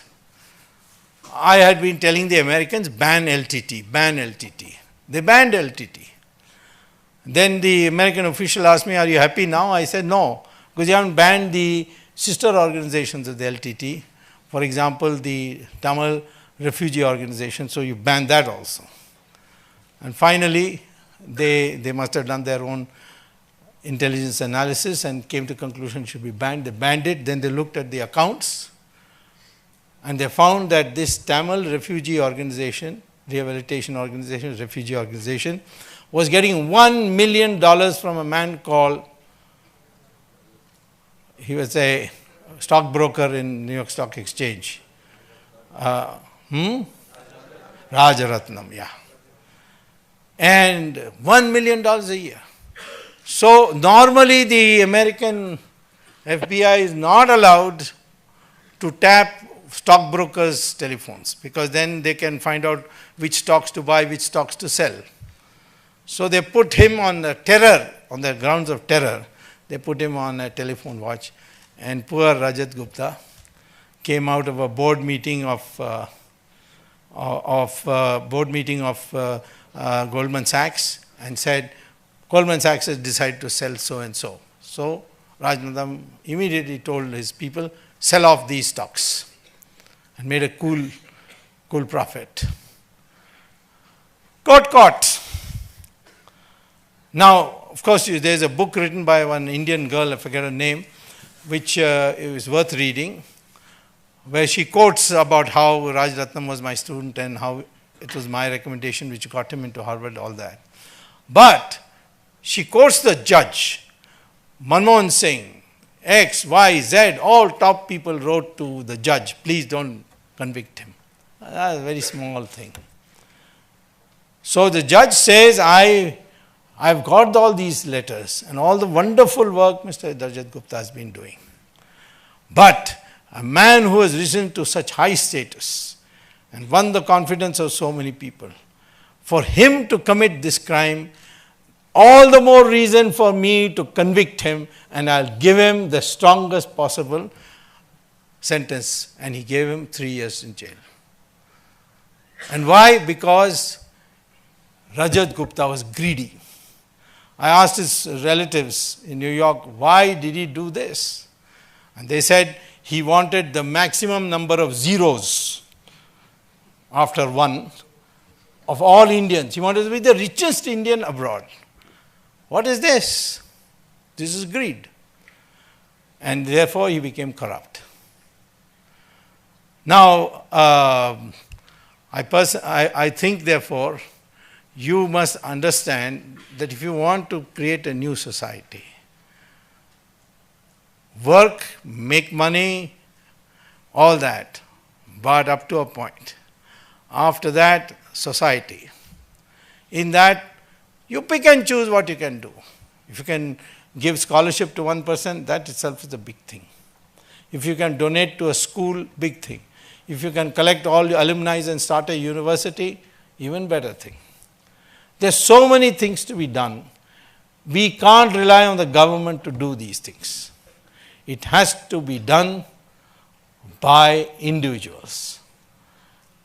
[SPEAKER 2] I had been telling the Americans, ban LTT, ban LTT. They banned LTT. Then the American official asked me, are you happy now? I said, no, because you haven't banned the sister organizations of the LTT. For example, the Tamil refugee organization, so you banned that also. And finally, they must have done their own intelligence analysis and came to the conclusion it should be banned. They banned it. Then they looked at the accounts and they found that this Tamil refugee organization, rehabilitation organization, refugee organization, was getting $1 million from a man called, he was a stockbroker in New York Stock Exchange. Rajaratnam, yeah. And $1 million a year. So normally the American FBI is not allowed to tap stockbrokers' telephones because then they can find out which stocks to buy, which stocks to sell. So they put him on the terror, on the grounds of terror, they put him on a telephone watch. And poor Rajat Gupta came out of a board meeting of Goldman Sachs and said, Goldman Sachs has decided to sell so and so. So Rajaratnam immediately told his people, sell off these stocks, and made a cool profit. Got caught. Now, of course, there's a book written by one Indian girl, I forget her name, which is worth reading, where she quotes about how Rajaratnam was my student and how it was my recommendation which got him into Harvard, all that. But she quotes the judge, Manmohan Singh, X, Y, Z, all top people wrote to the judge, please don't convict him. That's a very small thing. So the judge says, I've got all these letters and all the wonderful work Mr. Rajat Gupta has been doing. But a man who has risen to such high status and won the confidence of so many people, for him to commit this crime, all the more reason for me to convict him, and I'll give him the strongest possible sentence. And he gave him 3 years in jail. And why? Because Rajat Gupta was greedy. I asked his relatives in New York, why did he do this? And they said he wanted the maximum number of zeros after one of all Indians. He wanted to be the richest Indian abroad. What is this? This is greed. And therefore he became corrupt. Now, I think therefore, you must understand that if you want to create a new society, work, make money, all that, but up to a point. After that, society. In that, you pick and choose what you can do. If you can give scholarship to one person, that itself is a big thing. If you can donate to a school, big thing. If you can collect all your alumni and start a university, even better thing. There's so many things to be done. We can't rely on the government to do these things. It has to be done by individuals.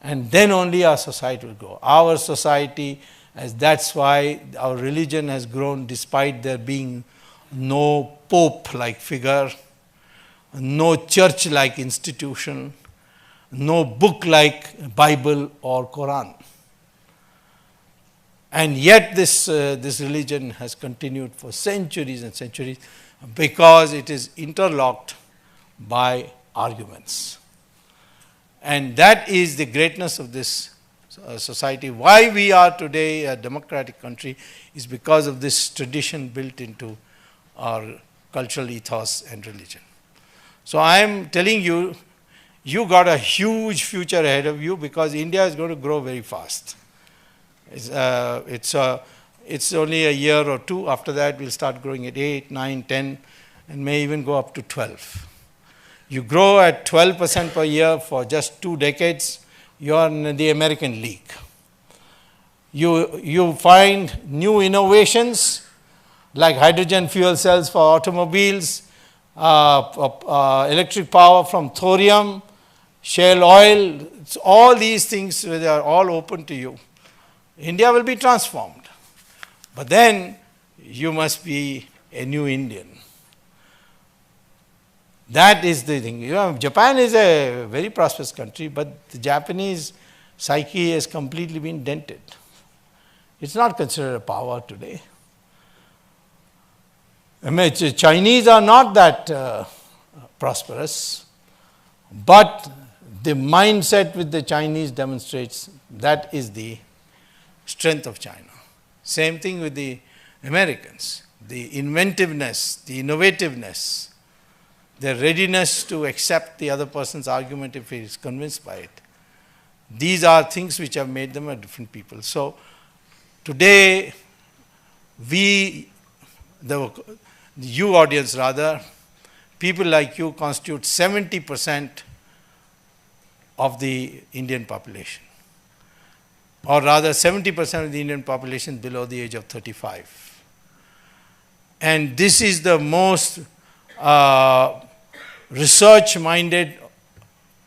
[SPEAKER 2] And then only our society will grow. Our society, as that's why our religion has grown despite there being no pope-like figure, no church-like institution, no book like Bible or Quran. And yet this religion has continued for centuries and centuries because it is interlocked by arguments. And that is the greatness of this society. Why we are today a democratic country is because of this tradition built into our cultural ethos and religion. So I am telling you, you got a huge future ahead of you because India is going to grow very fast. It's only a year or two. After that, we'll start growing at 8, 9, 10, and may even go up to 12. You grow at 12% per year for just 2 decades, you are in the American League. You find new innovations like hydrogen fuel cells for automobiles, electric power from thorium, shale oil, all these things, they are all open to you. India will be transformed. But then you must be a new Indian. That is the thing. Japan is a very prosperous country, but the Japanese psyche has completely been dented. It's not considered a power today. Chinese are not that prosperous, but the mindset with the Chinese demonstrates that is the strength of China. Same thing with the Americans. The inventiveness, the innovativeness, their readiness to accept the other person's argument if he is convinced by it. These are things which have made them a different people. So today, you audience rather, people like you constitute 70% of the Indian population. Or rather 70% of the Indian population below the age of 35. And this is the most research-minded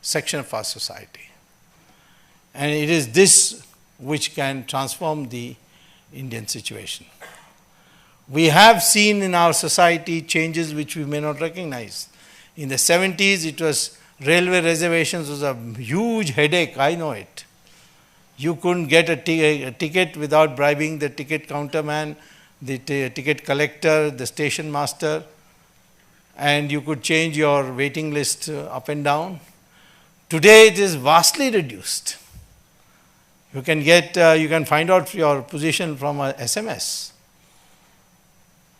[SPEAKER 2] section of our society. And it is this which can transform the Indian situation. We have seen in our society changes which we may not recognize. In the 70s, it was railway reservations was a huge headache, I know it. You couldn't get a ticket without bribing the ticket counter man, the ticket collector, the station master, and you could change your waiting list up and down. Today it is vastly reduced. You can find out your position from a SMS.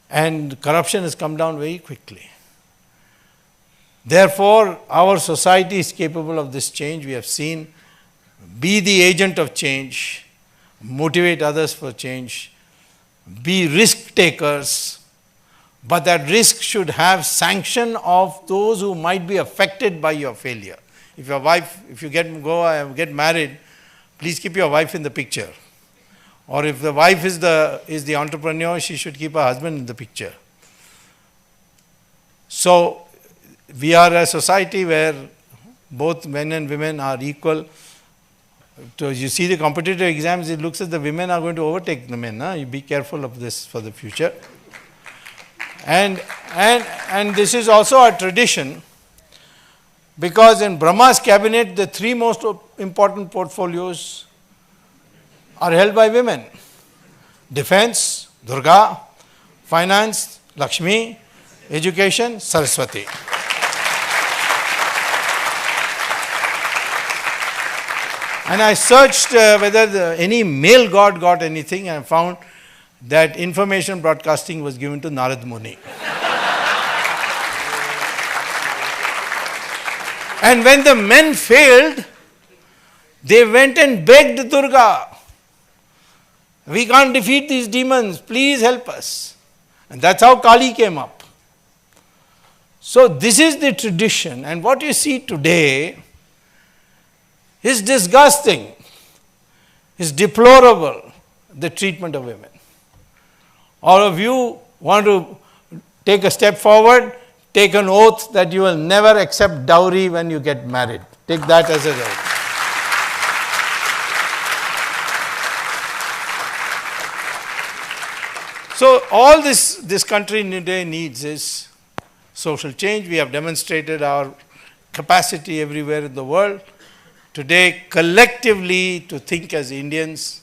[SPEAKER 2] And corruption has come down very quickly. Therefore, our society is capable of this change. We have seen, be the agent of change, motivate others for change, be risk takers, but that risk should have sanction of those who might be affected by your failure. If you get married, please keep your wife in the picture. Or if the wife is the entrepreneur, she should keep her husband in the picture. So we are a society where both men and women are equal. So you see the competitive exams, it looks as the women are going to overtake the men. Huh? You be careful of this for the future. And this is also a tradition, because in Brahma's cabinet, the three most important portfolios are held by women: defense, Durga; finance, Lakshmi; education, Saraswati. And I searched whether any male god got anything, and I found that information broadcasting was given to Narad Muni. And when the men failed, they went and begged Durga, "We can't defeat these demons, please help us." And that's how Kali came up. So this is the tradition, and what you see today is disgusting, is deplorable, the treatment of women. All of you want to take a step forward, take an oath that you will never accept dowry when you get married. Take that as a oath. So all this country today needs is social change. We have demonstrated our capacity everywhere in the world today collectively to think as Indians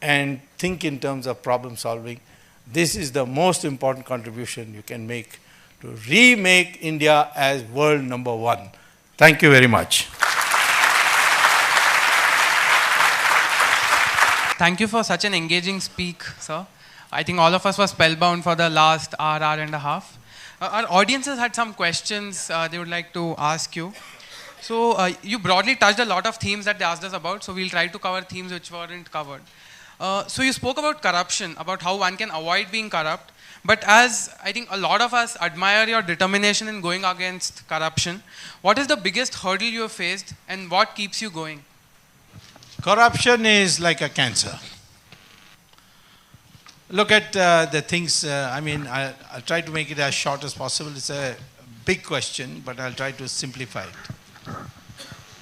[SPEAKER 2] and think in terms of problem solving. This is the most important contribution you can make to remake India as world number one. Thank you very much.
[SPEAKER 3] Thank you for such an engaging speak, sir. I think all of us were spellbound for the last hour and a half. Our audiences had some questions they would like to ask you. So you broadly touched a lot of themes that they asked us about, so we'll try to cover themes which weren't covered. So you spoke about corruption, about how one can avoid being corrupt. But as I think a lot of us admire your determination in going against corruption, what is the biggest hurdle you have faced and what keeps you going?
[SPEAKER 2] Corruption is like a cancer. Look at the things, I'll try to make it as short as possible. It's a big question, but I'll try to simplify it.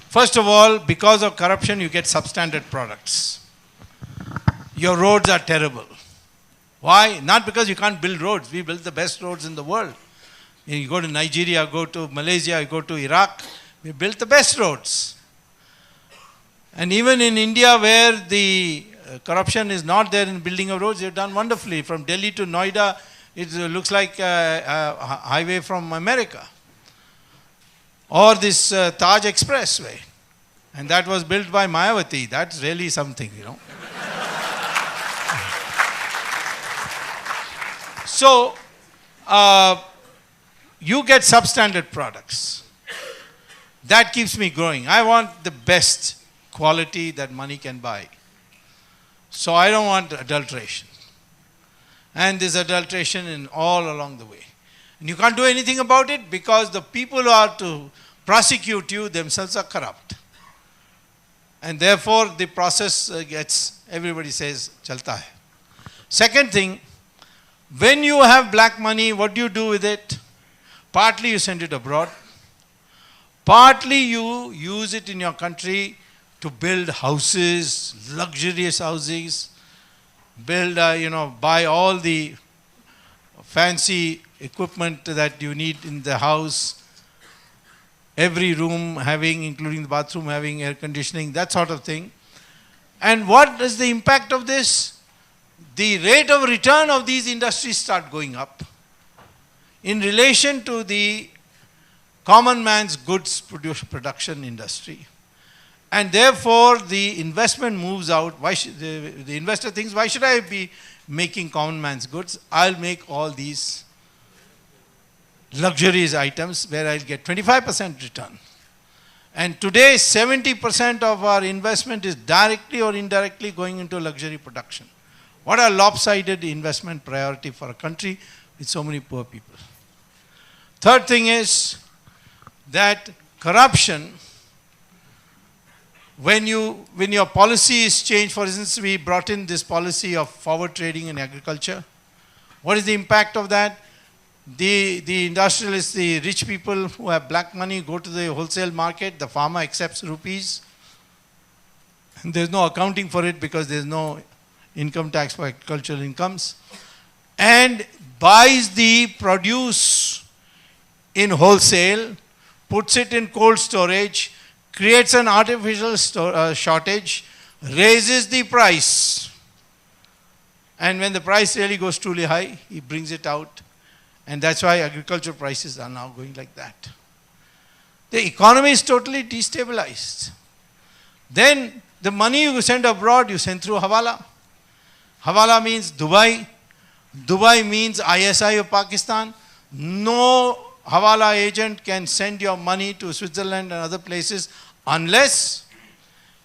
[SPEAKER 2] First of all, because of corruption, you get substandard products. Your roads are terrible. Why? Not because you can't build roads. We build the best roads in the world. You go to Nigeria, go to Malaysia, go to Iraq, we built the best roads. And even in India, where the corruption is not there in building of roads, they've done wonderfully. From Delhi to Noida, it looks like a highway from America. Or this Taj Expressway. And that was built by Mayawati. That's really something, you know. So, you get substandard products. That keeps me growing. I want the best quality that money can buy. So I don't want adulteration. And there's adulteration in all along the way. And you can't do anything about it because the people who are to prosecute you themselves are corrupt. And therefore the process gets, everybody says, chalta hai. Second thing, when you have black money, what do you do with it? Partly you send it abroad. Partly you use it in your country to build houses, luxurious houses, build, buy all the fancy equipment that you need in the house, every room having, including the bathroom, having air conditioning, that sort of thing. And what is the impact of this? The rate of return of these industries start going up in relation to the common man's goods production industry. And therefore, the investment moves out. Why should the investor thinks, why should I be making common man's goods? I'll make all these luxurious items where I'll get 25% return. And today, 70% of our investment is directly or indirectly going into luxury production. What a lopsided investment priority for a country with so many poor people. Third thing is that corruption, when your policy is changed, for instance, we brought in this policy of forward trading in agriculture. What is the impact of that? The industrialists, the rich people who have black money go to the wholesale market, the farmer accepts rupees. And there's no accounting for it because there's no income tax for agricultural incomes. And buys the produce in wholesale, puts it in cold storage, creates an artificial shortage, raises the price. And when the price really goes truly high, he brings it out. And that's why agriculture prices are now going like that. The economy is totally destabilized. Then the money you send abroad, you send through Hawala. Hawala means Dubai. Dubai means ISI of Pakistan. No Hawala agent can send your money to Switzerland and other places unless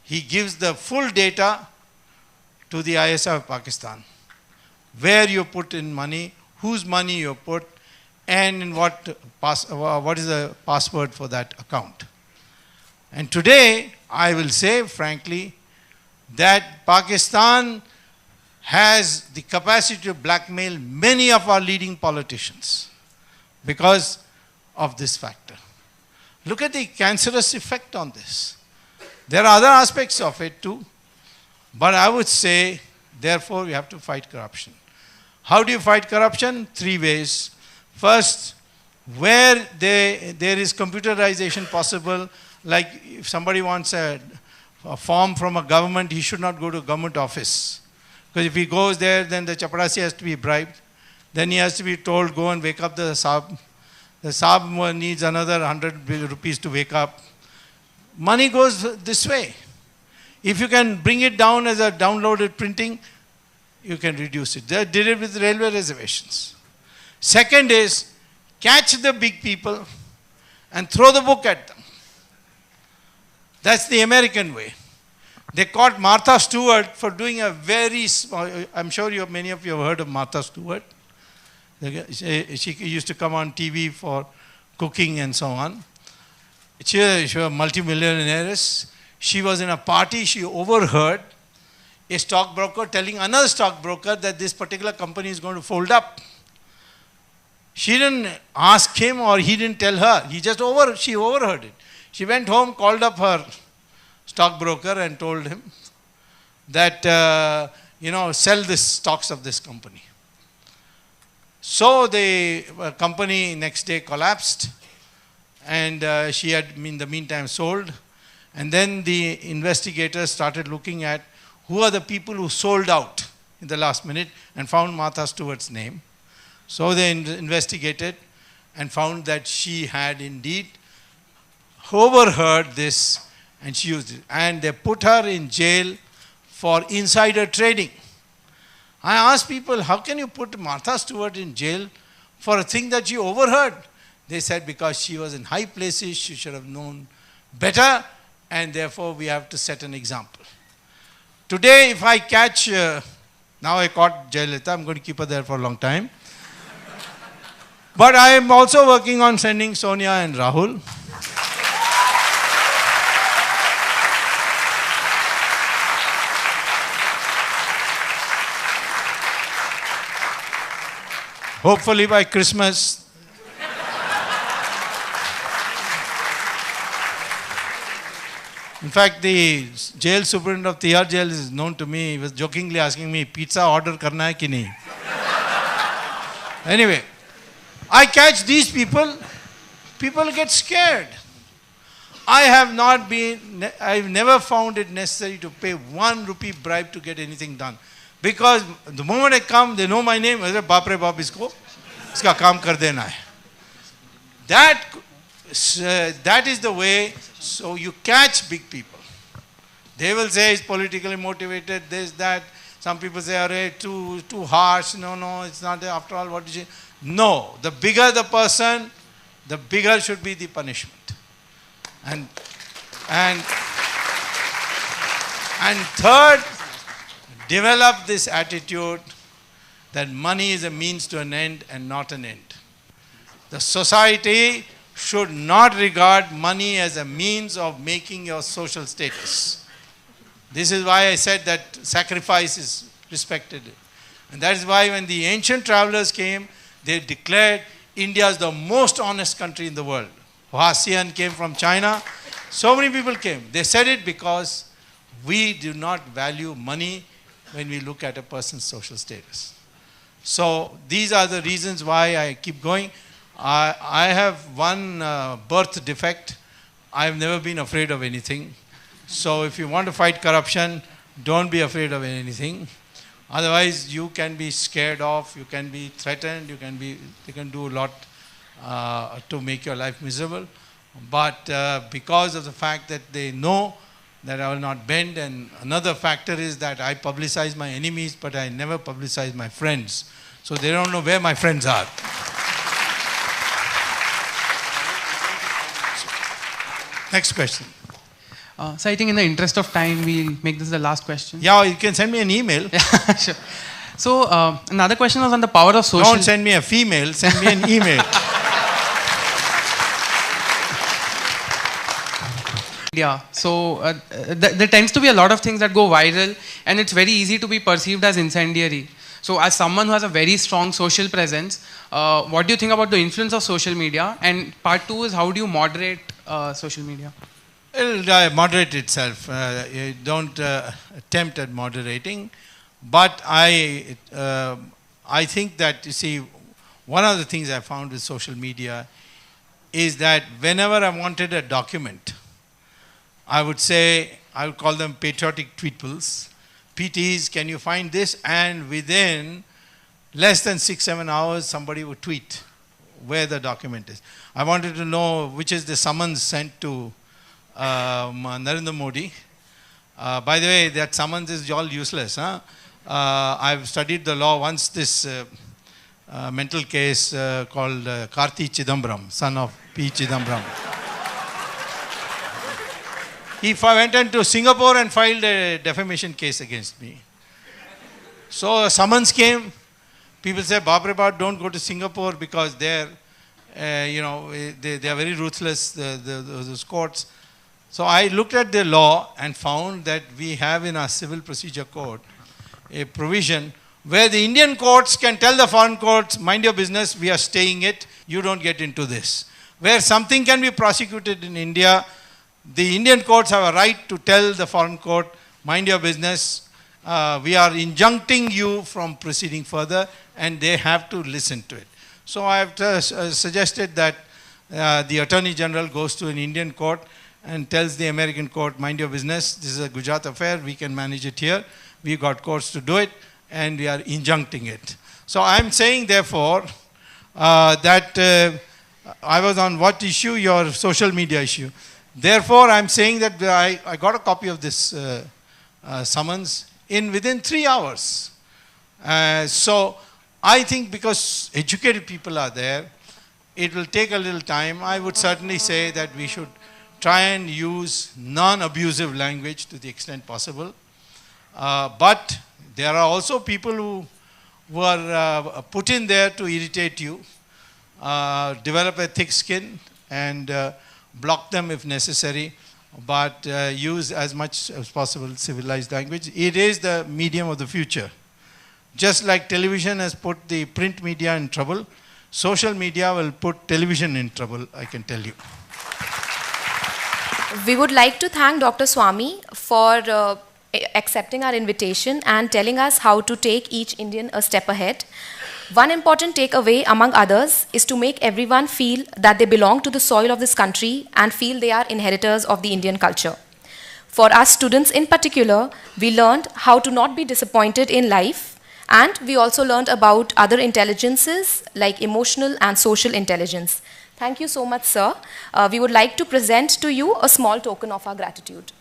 [SPEAKER 2] he gives the full data to the ISI of Pakistan. Where you put in money, whose money you put, and in what is the password for that account. And today, I will say frankly, that Pakistan has the capacity to blackmail many of our leading politicians because of this factor. Look at the cancerous effect on this. There are other aspects of it too, but I would say, therefore, we have to fight corruption. How do you fight corruption? 3 ways. First, where there is computerization possible, like if somebody wants a form from a government, he should not go to a government office. Because if he goes there, then the chaprasi has to be bribed. Then he has to be told, go and wake up the Saab. The Saab needs another 100 rupees to wake up. Money goes this way. If you can bring it down as a downloaded printing, you can reduce it. They did it with railway reservations. Second is, catch the big people and throw the book at them. That's the American way. They caught Martha Stewart for doing a very small, I'm sure many of you have heard of Martha Stewart. She used to come on TV for cooking and so on. She was a multimillionaire. She was in a party, she overheard a stockbroker telling another stockbroker that this particular company is going to fold up. She didn't ask him or he didn't tell her. She overheard it. She went home, called up her stockbroker and told him that, sell the stocks of this company. So the company next day collapsed and she had in the meantime sold. And then the investigators started looking at who are the people who sold out in the last minute and found Martha Stewart's name. So they investigated and found that she had indeed overheard this and she used it. And they put her in jail for insider trading. I asked people, how can you put Martha Stewart in jail for a thing that she overheard? They said because she was in high places, she should have known better, and therefore we have to set an example. Today, if I catch, now I caught Jayalalitha, I'm going to keep her there for a long time. But I am also working on sending Sonia and Rahul. Hopefully by Christmas. In fact, the jail superintendent of Tihar jail is known to me. He was jokingly asking me, pizza order karna hai ki nahi? Anyway, I catch these people, people get scared. I've never found it necessary to pay 1 rupee bribe to get anything done. Because the moment I come, they know my name. Baap re baap, iska kaam kar dena hai. That is the way. So you catch big people. They will say it's politically motivated, this, that. Some people say, arey, too harsh. No, it's not. After all, what is it? No. The bigger the person, the bigger should be the punishment. And third, develop this attitude that money is a means to an end and not an end. The society should not regard money as a means of making your social status. This is why I said that sacrifice is respected. And that is why when the ancient travelers came, they declared India is the most honest country in the world. Hasian came from China. So many people came. They said it because we do not value money when we look at a person's social status. So these are the reasons why I keep going. I have one birth defect. I have never been afraid of anything. So if you want to fight corruption, don't be afraid of anything. Otherwise, you can be scared off, you can be threatened, they can do a lot to make your life miserable. But because of the fact that they know that I will not bend, and another factor is that I publicize my enemies, but I never publicize my friends. So they don't know where my friends are. Next question.
[SPEAKER 3] So I think in the interest of time, we'll make this the last question.
[SPEAKER 2] Yeah, you can send me an email.
[SPEAKER 3] Yeah, sure. So another question was on the power of social...
[SPEAKER 2] Don't send me a female, send me an email.
[SPEAKER 3] Yeah, so there tends to be a lot of things that go viral, and it's very easy to be perceived as incendiary. So as someone who has a very strong social presence, what do you think about the influence of social media? And part two is, how do you moderate social media?
[SPEAKER 2] It'll moderate itself. You don't attempt at moderating. But I think that, you see, one of the things I found with social media is that whenever I wanted a document, I would call them patriotic tweetbles. PTs, can you find this? And within less than 6-7 hours, somebody would tweet where the document is. I wanted to know which is the summons sent to Narendra Modi. By the way, that summons is all useless. Huh? I've studied the law once. This mental case called Karthi Chidambaram, son of P. Chidambaram. He went into Singapore and filed a defamation case against me. So a summons came. People say, Babre, don't go to Singapore because they're, they are very ruthless, those courts. So I looked at the law and found that we have in our Civil Procedure Code a provision where the Indian courts can tell the foreign courts, mind your business, we are staying it, you don't get into this. Where something can be prosecuted in India, the Indian courts have a right to tell the foreign court, mind your business, we are injuncting you from proceeding further, and they have to listen to it. So I have suggested that the Attorney General goes to an Indian court and tells the American court, mind your business, this is a Gujarat affair, we can manage it here, we got courts to do it, and we are injuncting it. So I'm saying, therefore, that I was on what issue? Your social media issue. Therefore, I'm saying that I got a copy of this summons within 3 hours. So I think because educated people are there, it will take a little time. I would certainly say that we should try and use non-abusive language to the extent possible. But there are also people who are put in there to irritate you, develop a thick skin, and block them if necessary, but use as much as possible civilized language. It is the medium of the future. Just like television has put the print media in trouble, social media will put television in trouble, I can tell you.
[SPEAKER 1] We would like to thank Dr. Swamy for accepting our invitation and telling us how to take each Indian a step ahead. One important takeaway, among others, is to make everyone feel that they belong to the soil of this country and feel they are inheritors of the Indian culture. For us students in particular, we learned how to not be disappointed in life, and we also learned about other intelligences like emotional and social intelligence. Thank you so much, sir. We would like to present to you a small token of our gratitude.